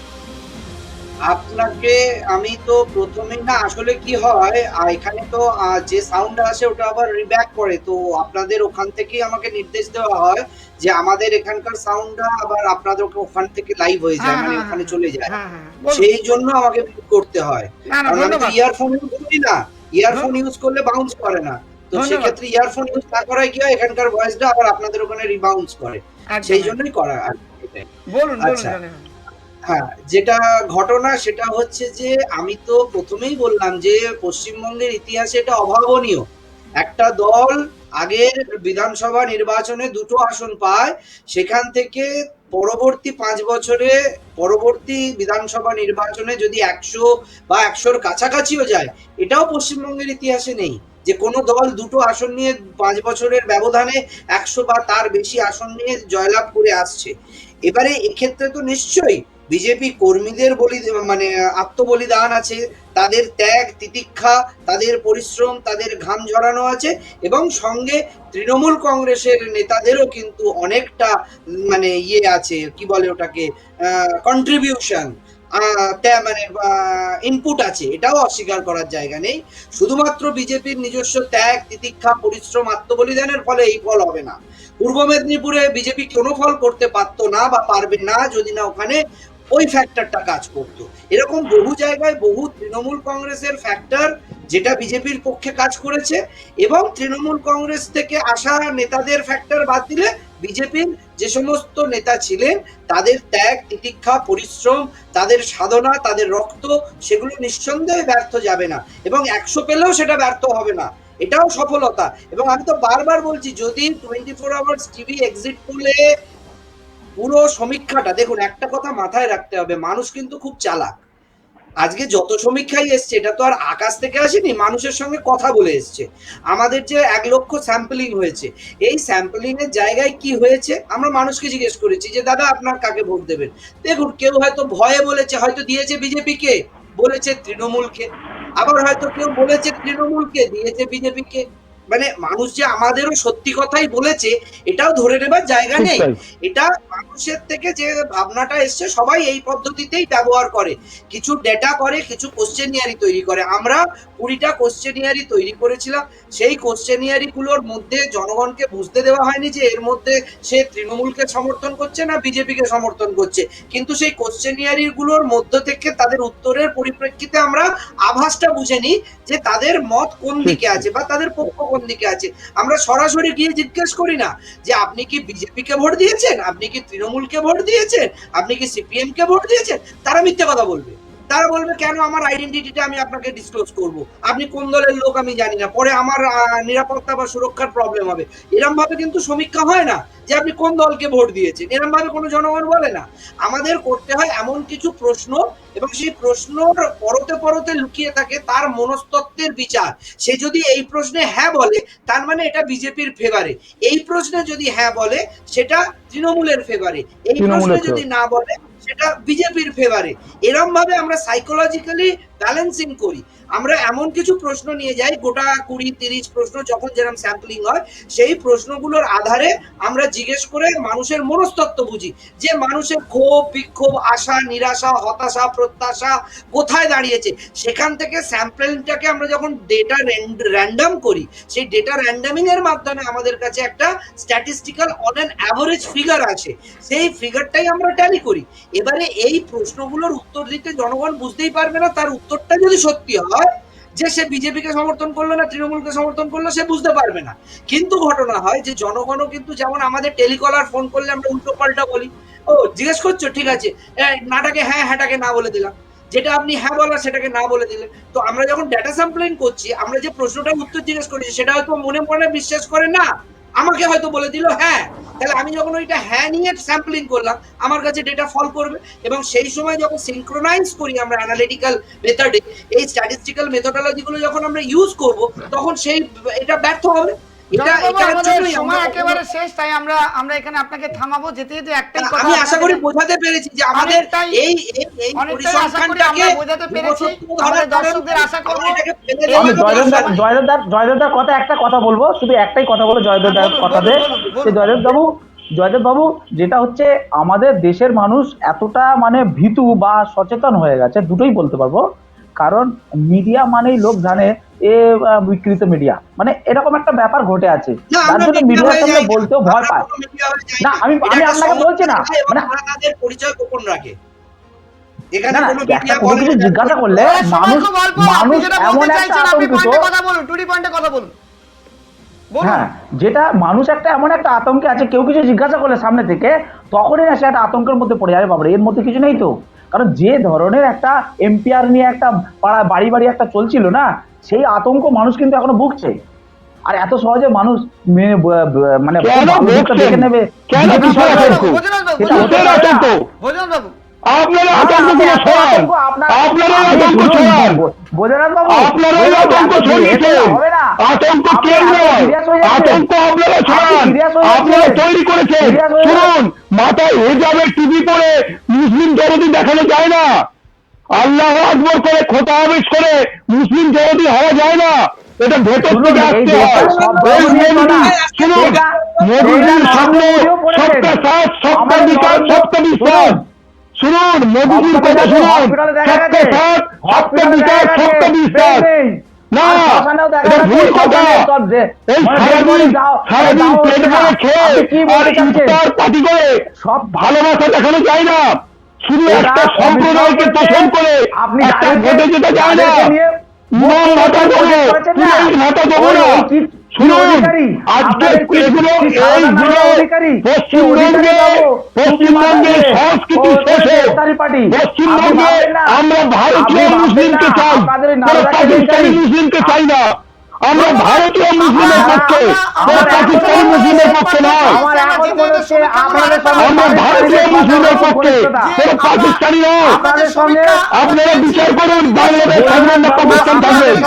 আপনাকে আমি তো প্রথমেই না, আসলে কি হয় এখানে তো যে সাউন্ড আসে ওটা আবার রিব্যাক করে, তো আপনাদের ওখান থেকেই আমাকে নির্দেশ দেওয়া হয় যে আমাদের এখানকার সাউন্ডটা আবার আপনাদের ওখান থেকে লাইভ হয়ে যায়, মানে ওখানে চলে যায়, সেই জন্য আমাকে করতে হয়। কারণ আমি তো ইয়ারফোন ইউজ করি না, ইয়ারফোন ইউজ করলে বাউন্স করে না, তো সেক্ষেত্রে ইয়ারফোন ইউজ না করায় কি হয় এখানকার ভয়েসটা আবার আপনাদের ওখানে রিবাউন্স করে, সেই জন্যই করা। বলুন। আচ্ছা, হ্যাঁ, যেটা ঘটনা সেটা হচ্ছে যে আমি তো প্রথমেই বললাম যে পশ্চিমবঙ্গের ইতিহাসে এটা অভাবনীয়। একটা দল আগের বিধানসভা নির্বাচনে 2টো আসন পায়, সেখান থেকে পরবর্তী 5 বছরে পরবর্তী বিধানসভা নির্বাচনে যদি 100 বা 100-র কাছাকাছিও যায়, এটাও পশ্চিমবঙ্গের ইতিহাসে নেই যে কোনো দল 2টো আসন নিয়ে 5 বছরের ব্যবধানে 100 বা তার বেশি আসন নিয়ে জয়লাভ করে আসছে। এবারে এক্ষেত্রে তো নিশ্চয়ই বিজেপি কর্মীদের মানে আত্মবলিদান আছে, তাদের ত্যাগ তিতিক্ষা, তাদের পরিশ্রম, তাদের ঘাম ঝরানো আছে, এবং সঙ্গে তৃণমূল কংগ্রেসের নেতাদেরও কিন্তু অনেকটা মানে ইয়ে আছে, কি বলে ওটাকে, কন্ট্রিবিউশন, মানে ইনপুট আছে, এটাও অস্বীকার করার জায়গা নেই। শুধুমাত্র বিজেপির নিজস্ব ত্যাগ তিতিক্ষা পরিশ্রম আত্মবলিদানের ফলে এই ফল হবে না। পূর্ব মেদিনীপুরে বিজেপি কোনো ফল করতে পারতো না বা পারবে না যদি না ওখানে ওই ফ্যাক্টরটা কাজ করতো। এরকম বহু জায়গায় বহু তৃণমূল কংগ্রেসের ফ্যাক্টর যেটা বিজেপির পক্ষে কাজ করেছে, এবং তৃণমূল কংগ্রেস থেকে আসা নেতাদের ফ্যাক্টর বাদ দিলে বিজেপির যে সমস্ত নেতা ছিলেন তাদের ত্যাগ তিতিক্ষা পরিশ্রম, তাদের সাধনা, তাদের রক্ত, সেগুলো নিঃসন্দেহে ব্যর্থ যাবে না, এবং 100 পেলেও সেটা ব্যর্থ হবে না, এটাও সফলতা। এবং আমি তো বারবার বলছি, যদি 24 আওয়ার্স টিভি এক্সিট পোলে পুরো সমীক্ষাটা দেখুন, একটা কথা মাথায় রাখতে হবে, মানুষ কিন্তু খুব চালাক। আজকে যত সমীক্ষাই এসছে এটা তো আর আকাশ থেকে আসেনি, মানুষের সঙ্গে কথা বলে এসছে। আমাদের যে 1 লক্ষ স্যাম্পলিং হয়েছে, এই স্যাম্পলিং এর জায়গায় কি হয়েছে, আমরা মানুষকে জিজ্ঞেস করেছি যে দাদা আপনার কাকে ভোট দেবেন। দেখুন, কেউ হয়তো ভয়ে বলেছে, হয়তো দিয়েছে বিজেপিকে, বলেছে তৃণমূলকে, আবার হয়তো কেউ বলেছে তৃণমূলকে, দিয়েছে বিজেপিকে। মানে মানুষ যে আমাদেরও সত্যি কথাই বলেছে এটাও ধরে নেবার জায়গা নেই। এটা মানুষের থেকে যে ভাবনাটা এসছে, সবাই এই পদ্ধতিতেই ব্যবহার করে, কিছু ডেটা করে, কিছু কোশ্চেনিয়ারি তৈরি করে। আমরা 20টা কোশ্চেনিয়ারি তৈরি করেছিলাম, সেই কোশ্চেনিয়ারি গুলোর মধ্যে জনগণকে বুঝতে দেওয়া হয়নি যে এর মধ্যে সে তৃণমূলকে সমর্থন করছে না বিজেপিকে সমর্থন করছে, কিন্তু সেই কোশ্চেনিয়ারি গুলোর মধ্য থেকে তাদের উত্তরের পরিপ্রেক্ষিতে আমরা আভাসটা বুঝে নিই যে তাদের মত কোন দিকে আছে বা তাদের পক্ষ কোন দিকে আছে। আমরা সরাসরি গিয়ে জিজ্ঞেস করি না যে আপনি কি বিজেপিকে ভোট দিয়েছেন, আপনি কি তৃণমূলকে ভোট দিয়েছেন, আপনি কি সিপিএম কে ভোট দিয়েছেন। তারা মিথ্যে কথা বলবে, তারা বলবে কেন আমার আইডেন্টিটিটা আমি আপনাকে ডিসক্লোজ করব, আপনি কোন দলের লোক আমি জানি না, পরে আমার নিরাপত্তা বা সুরক্ষার প্রবলেম হবে। এরকম ভাবে কিন্তু সমীক্ষা হয় না যে আপনি কোন দলকে ভোট দিয়েছেন, এরকম ভাবে কোনো জনগণ বলে না। আমাদের করতে হয় এমন কিছু প্রশ্ন, এবং সেই প্রশ্নর পরতে পরতে লুকিয়ে থাকে তার মনস্তত্ত্বের বিচার। সে যদি এই প্রশ্নে হ্যাঁ বলে তার মানে এটা বিজেপির ফেভারে, এই প্রশ্নে যদি হ্যাঁ বলে সেটা তৃণমূলের ফেভারে, এই প্রশ্নে যদি না বলে সেটা বিজেপির ফেভারে। এরকম ভাবে আমরা সাইকোলজিক্যালি ব্যালেন্সিং করি। আমরা এমন কিছু প্রশ্ন নিয়ে যাই, গোটা 20-30 প্রশ্ন যখন যেরকম স্যাম্পলিং হয়, সেই প্রশ্নগুলোর আধারে আমরা জিজ্ঞেস করে মানুষের মনস্তত্ত্ব বুঝি, যে মানুষের ক্ষোভ বিক্ষোভ আশা নিরাশা হতাশা প্রত্যাশা কোথায় দাঁড়িয়েছে। সেখান থেকে স্যাম্পলিংটাকে আমরা যখন ডেটা র্যান্ডাম করি, সেই ডেটা র্যান্ডামিং এর মাধ্যমে আমাদের কাছে একটা statistical on an average figure আছে, সেই ফিগারটাই আমরা ট্যালি করি। এবারে এই প্রশ্নগুলোর উত্তর দিতে জনগণ বুঝতেই পারবে না তার উত্তরটা যদি সত্যি হয় যে সে বিজেপিকে সমর্থন করলো না তৃণমূলকে সমর্থন করলো, সে বুঝতে পারবে না। কিন্তু ঘটনা হয় যে জনগণও কিন্তু, যেমন আমাদের টেলিকলার ফোন করলে আমরা উল্টো পাল্টা বলি, ও জিজ্ঞেস করছো ঠিক আছে, নাটাকে হ্যাঁ হ্যাঁটাকে না বলে দিলাম, যেটা আপনি হ্যাঁ বলার সেটাকে না বলে দিলেন। তো আমরা যখন ডেটা স্যাম্পলিং করছি, আমরা যে প্রশ্নটার উত্তর জিজ্ঞেস করেছি সেটা হয়তো মনে মনে বিশ্বাস করে না, আমাকে হয়তো বলে দিল হ্যাঁ, তাহলে আমি যখন ওইটা হ্যাঁ নিয়ে স্যাম্পলিং করলাম আমার কাছে ডেটা ফল করবে, এবং সেই সময় যখন সিনক্রোনাইজ করি আমরা অ্যানালিটিক্যাল মেথডে, এই স্ট্যাটিস্টিক্যাল মেথোডোলজি গুলো যখন আমরা ইউজ করব তখন সেই এটা ব্যর্থ হবে। এটা জনবাবু, এটার আমাদের জন্যই সময় আমরা একেবারে শেষ, তাই আমরা এখানে আপনাকে থামাবো। যেতে যেতে একটাই কথা আমি আশা করি আপনাদের- বোঝাতে পেরেছি যে আমাদের অনেকটাই- এই এই এই অনেকটাই আশা করি পরিসংখ্যানটাকে আমরা বোঝাতে পেরেছি। আমাদের দর্শকদের আশা করবো আমি জয়দেবদার কথা একটা কথা বলবো, শুধু একটাই কথা বলবো জয়দেবদার বলুন, কথাতে। বলুন। যে জয়দেব বাবু যেটা হচ্ছে আমাদের দেশের মানুষ এতটা মানে ভীতু বা সচেতন হয়ে গেছে, দুটোই বলতে পারবো। কারণ মিডিয়া মানেই লোক জানে এ বিকৃত মিডিয়া, মানে এরকম একটা ব্যাপার ঘটে আছে, তার জন্য মিডিয়ার সামনে বলতেও ভয় পায়। না, আমি আপনাকে বলছি না, মানে তাদের পরিচয় গোপন রাখে। এখানে না, কোনো একটা কোনো কিছু জিজ্ঞাসা করলে সময় মানুষ খুব অল্প, আপনি মানুষ যেটা এমন বলতে একটা চাইছেন আপনি আতঙ্কিত, পয়েন্টে কথা বলুন, টু দি পয়েন্টে কথা বলুন। বলুন। হ্যাঁ, যেটা মানুষ একটা এমন একটা আতঙ্কে আছে, কেউ কিছু জিজ্ঞাসা করলে সামনে থেকে তখনই না সে একটা আতঙ্কের মধ্যে পড়ে যাবে, বাবারে এর মধ্যে কিছু নেই তো। কারণ যে ধরনের একটা এমপিআর নিয়ে একটা পাড়া বাড়ি বাড়ি একটা চলছিল না, সেই আতঙ্ক মানুষ কিন্তু এখনো ভুগছে। আর এত সহজে মানুষ মানে কেন ভালো দিকটা দেখে ভুগছেন? নেবে, কেন বিজেপি কিসের সরকার আতঙ্ক? ভোজনাথ বাবু, সেটা হতে কিসের পারে না। আতঙ্ক? ভোজনাথ বাবু, আপনারা আতঙ্কগুলো ছড়ান, আপনারাই আতঙ্ক ছড়ান, বোঝারাম বাবু, আপনারাই আতঙ্ক ছড়িয়েছেন। হবে না, আতঙ্ক আপনি কেন এত নয়, serious হয়ে যাচ্ছেন। আতঙ্ক আপনারা ছড়ান, serious হয়ে আপনারা যাচ্ছেন। তৈরি করেছেন। serious হয়ে শুনুন, মাথায় হেজাবে টিভি করে মুসলিম জগতি দেখানো যায় না, আল্লাহ আকবর করে খোতা হাফেজ করে মুসলিম জগতি হওয়া যায় না, এটা ভেতর শুনুন, থেকে এই আসতে দেশটা হয়। সব এই ধর্ম নিয়ে মোদিজি, চলা। শুনুন, এটা- মোদিজির এটা সামনে নরেন্দ্র মোদিও বলেছেন। সবকা সাথ সবকা আমাদের বিকাশ নরেন্দ্র- সবকা বিশ্বাস। শুনুন, মোদিজির সবটা কথা দেখা শুনুন, হসপিটালে দেখা সবকা গেছে, সাথ সবকা হসপিটালে বিকাশ দেখা সবকা গেছে, বিশ্বাস। বেড নেই। না, আর শ্মশানেও দেখা এটা গেছে, ভুল কথা। শ্মশানে সব এই মানে dead সারাদিন body দাও পেট হচ্ছে না। ভরে খেয়ে আপনি কি আর বলতে চাচ্ছেন? ইফতার পার্টি করে সব ভালোবাসা দেখানো যায় না, শুধু ওরা একটা অমিত সম্প্রদায়কে শাহ তোষণ করে আপনি একটা তাদেরকে- ভোটে যেতে যায় না। তাদেরকে নিয়ে ইমাম ভাতা দেবো, করেছেন না? পুলিশ ভাতা দেবো ওই- না। ওই কি- কি শুনুন, অধিকারী? আজকে আপনাদের কি- এগুলো কি সারদা নামের এইগুলো অধিকারী? পশ্চিমবঙ্গে সেই অধিকারী বাবু, পশ্চিমবঙ্গের টুপি মাথায় সংস্কৃতি দিয়ে, শেষে ও ইফতারি পার্টি। পশ্চিমবঙ্গে আপনি ভাববেন না, আমরা ভারতীয় আপনি ভাববেন মুসলিমকে না, চাই, আপনাদের ওই কোনো নারদা পাকিস্তানি কেলেঙ্কারি। মুসলিমকে চাই না। আমরা ভারতীয় মুসলিমের আমরা- পক্ষে, আমরা- কোনো আমরা- পাকিস্তানি আমরা- মুসলিমের পক্ষে নয়। আমার এখন মনে হচ্ছে আপনাদের সঙ্গে আমরা ভারতীয় মুসলিমের পক্ষে, কোনো পাকিস্তানি নয়। আপনাদের সঙ্গে আপনারা বিচার করুন, বাংলাদেশ থাকবেন না পাকিস্তান থাকবেন।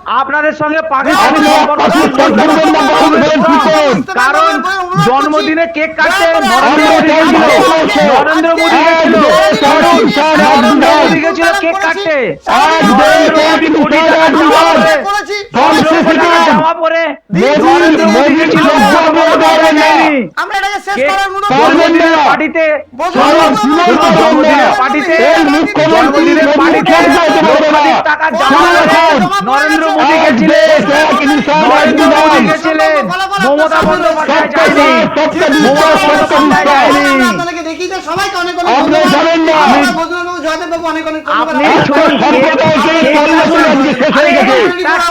আপনাদের সঙ্গে পাকিস্তানি আপনারা সম্পর্ক পাকিস্তান থাকবেন না বাংলাদেশ থাকবেন। কারণ জন্মদিনে কেক কাটতে নরেন্দ্র আমরা মোদী গেছিল, চাই না। নরেন্দ্র মোদী গেছিল, নরেন্দ্র মোদী গেছিল কেক কাটতে, নরেন্দ্র মোদী কোটি টাকার জামা পরে, 500 কোটি টাকার জামা পরে নরেন্দ্র মোদী গেছিল, আমরা এটাকে শেষ কেক করার মতো জন্মদিনের পার্টিতে জন্মদিনের পার্টিতে জন্মদিনের পার্টিতে লক্ষাধিক টাকার জামা পরে নরেন্দ্র মোদী গেছিলেন, নরেন্দ্র মোদী গেছিলেন, মমতা বন্দ্যোপাধ্যায় যায়নি, মমতা বন্দ্যোপাধ্যায় যায়নি। আপনাদেরকে দেখিয়ে দেয়, সবাইকে অনেক অনেক আপনি ধন্যবাদ। জানেন না। আমরা বজরঙ্গবাবু, জয়দেববাবু অনেক অনেক ধন্যবাদ। আপনি আমরা- শুনুন, সম্প্রদায়কে কর্মসূচি আজকে শেষ হয়ে গেছে।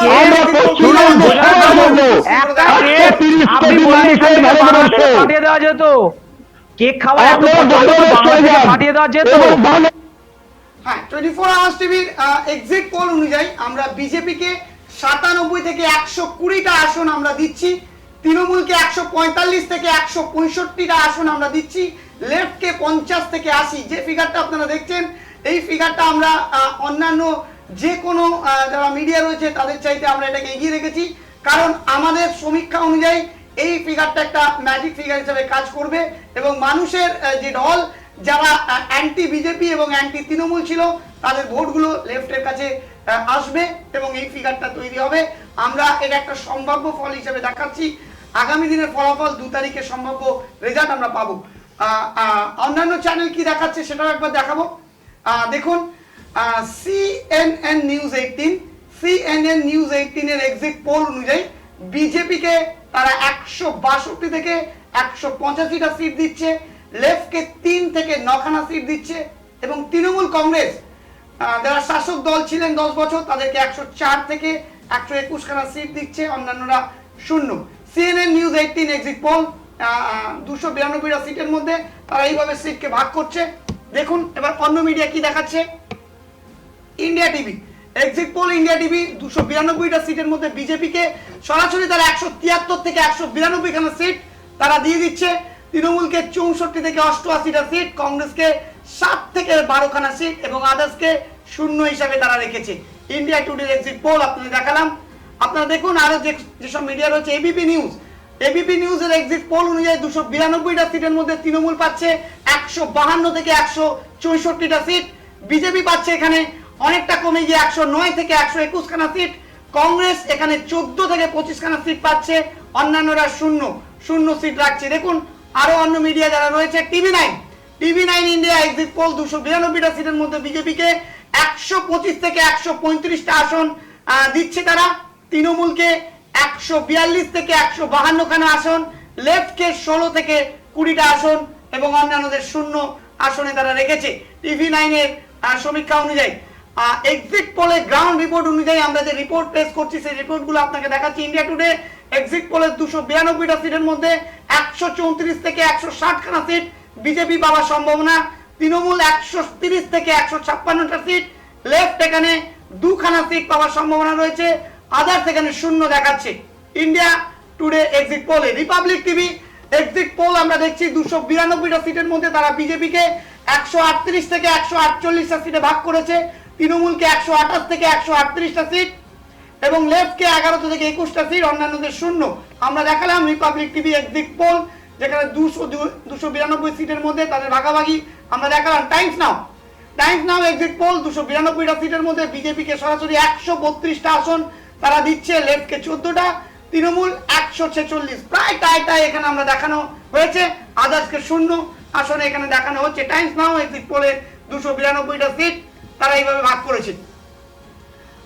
আমরা পশ্চিমবঙ্গ সবার জন্য একটা 130 আপনি কোটি বললেন মানুষের এখানে ভারতবর্ষ। বাংলাদেশে পাঠিয়ে দেওয়া যেত, কেক খাওয়া এত আপনারা পছন্দ তো বাংলাদেশ চলে বাংলাদেশে যান পাঠিয়ে দেওয়া যেত। এবং বাংলা- হ্যাঁ, 24 আওয়ার্স টিভির এক্সিট পোল অনুযায়ী আমরা বিজেপিকে 97 থেকে 120টা আসন আমরা দিচ্ছি, তৃণমূলকে 145 থেকে 165টা আসন আমরা দিচ্ছি, লেফটকে 50 থেকে 80। যে ফিগারটা আপনারা দেখছেন, এই ফিগারটা আমরা অন্যান্য যে কোনো যারা মিডিয়া রয়েছে তাদের চাইতে আমরা এটাকে এগিয়ে রেখেছি, কারণ আমাদের সমীক্ষা অনুযায়ী এই ফিগারটা একটা ম্যাজিক ফিগার হিসেবে কাজ করবে এবং মানুষের যে ঢল, যারা অ্যান্টি বিজেপি এবং অ্যান্টি তৃণমূল ছিল, তাদের ভোটগুলো লেফটের কাছে আসবে এবং এই ফিগারটা তৈরি হবে। আমরা এটা একটা সম্ভাব্য ফল হিসেবে দেখাচ্ছি। আগামী দিনের ফলাফল 2 তারিখে সম্ভাব্য রেজাল্ট আমরা পাবো। অন্যান্য চ্যানেল কি দেখাচ্ছে সেটাও একবার দেখাবো। দেখুন, CNN নিউজ 18 এর এক্সিট পোল অনুযায়ী বিজেপিকে তারা 162 থেকে 185টা সিট দিচ্ছে, লেফটকে 3 থেকে 9খানা সিট দিচ্ছে এবং তৃণমূল কংগ্রেস যারা শাসক দল ছিলেন 10 বছর, তাদেরকে 104 থেকে 121খানা সিট দিচ্ছে, অন্যান্যরা 0। CNN নিউজ 18 এক্সিট পোল 292টা সিটের মধ্যে তারা এইভাবে সিটকে ভাগ করছে। দেখুন এবার অন্য মিডিয়া কি দেখাচ্ছে। India TV exit poll India TV 292টা সিটের মধ্যে বিজেপিকে সরাসরি তারা 173 থেকে 192 খানা সিট তারা দিয়ে দিচ্ছে, তৃণমূলকে 64 থেকে 88টা সিট, কংগ্রেসকে 7 থেকে 12 খানা সিট এবং আদার্সকে শূন্য হিসাবে তারা রেখেছে। ইন্ডিয়া টুডের এক্সিট পোল আপনাদের দেখালাম, আপনারা দেখুন আরো যেসব মিডিয়া রয়েছে, এবিপি নিউজের এক্সিট পোল অনুযায়ী 292টা সিটের মধ্যে তৃণমূল পাচ্ছে 152 থেকে 164টা সিট, বিজেপি পাচ্ছে এখানে অনেকটা কমে গিয়ে 109 থেকে 121 খানা সিট, কংগ্রেস এখানে 14 থেকে 25 খানা সিট পাচ্ছে, অন্যান্যরা শূন্য সিট রাখছে। দেখুন আরো অন্য মিডিয়া যারা রয়েছে, TV nine India exit poll 292টা সিটের মধ্যে বিজেপিকে 125 থেকে 135টা আসন দিচ্ছে তারা, তৃণমূলকে 142 থেকে 152 খানা আসন, লেফটকে 16 থেকে 20টা আসন এবং অন্যান্যদের শূন্য আসনে তারা রেখেছে। টিভি নাইনের সমীক্ষা অনুযায়ী এক্সিট পোলে গ্রাউন্ড রিপোর্ট অনুযায়ী আমরা যে রিপোর্ট পেশ করছি সেই রিপোর্টগুলো আপনাকে দেখাচ্ছি। ইন্ডিয়া টুডে এক্সিট পোলের 292টা সিটের মধ্যে 134 থেকে 160 খানা সিট বিজেপি পাওয়ার সম্ভাবনা, তৃণমূল 130 থেকে 156টা সিট, লেফট এখানে 2 খানা সিট পাওয়ার সম্ভাবনা রয়েছে, আদার্স এখানে শূন্য দেখাচ্ছে। ইন্ডিয়া টুডে এক্সিট পোলে রিপাবলিক টিভি এক্সিট পোল আমরা দেখছি 292টা সিটের মধ্যে তারা বিজেপিকে 138 থেকে 148টা সিটে ভাগ করেছে, তৃণমূলকে 128 থেকে 138টা সিট এবং লেফটকে 11 থেকে 21টা সিট, অন্যান্যদের শূন্য। আমরা দেখালাম রিপাবলিক টিভি এক্সিট পোল যেখানে 292 সিটের মধ্যে তাদের ভাগাভাগি আমরা দেখালাম। টাইমস নাও এক্সিট পোল 292টা সিটের মধ্যে বিজেপিকে সরাসরি 132টা আসন তারা দিচ্ছে, লেফটকে 14টা, তৃণমূল 146, প্রায় টাই এখানে আমরা দেখানো হয়েছে, আদার্সকে শূন্য আসনে এখানে দেখানো হচ্ছে। টাইমস নাও এক্সিট পোলের 292টা সিট তারা এইভাবে ভাগ করেছে।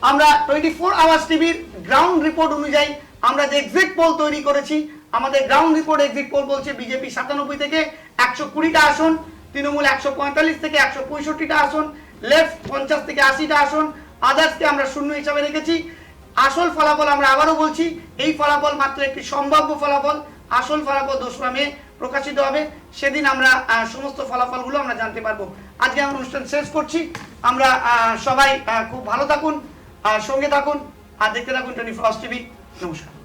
আমরা 24 আওয়ার্স টিভির গ্রাউন্ড রিপোর্ট অনুযায়ী আমরা যে এক্সিট পোল তৈরি করেছি, আমাদের গ্রাউন্ড রিপোর্ট এক্সিট পোল বলছে বিজেপি 97 থেকে 120টা আসন, তৃণমূল 145 থেকে 165টা আসন, লেফট 50 থেকে 80টা আসন, আদার্সকে আমরা শূন্য হিসাবে রেখেছি। আসল ফলাফল আমরা আবারও বলছি, এই ফলাফল মাত্র একটি সম্ভাব্য ফলাফল, আসল ফলাফল 2রা মে প্রকাশিত হবে, সেদিন আমরা সমস্ত ফলাফলগুলো আমরা জানতে পারবো। আজকে আমরা অনুষ্ঠান শেষ করছি, আমরা সবাই খুব ভালো থাকুন, সঙ্গে থাকুন আর দেখতে থাকুন 24 আওয়ার্স টিভি। নমস্কার।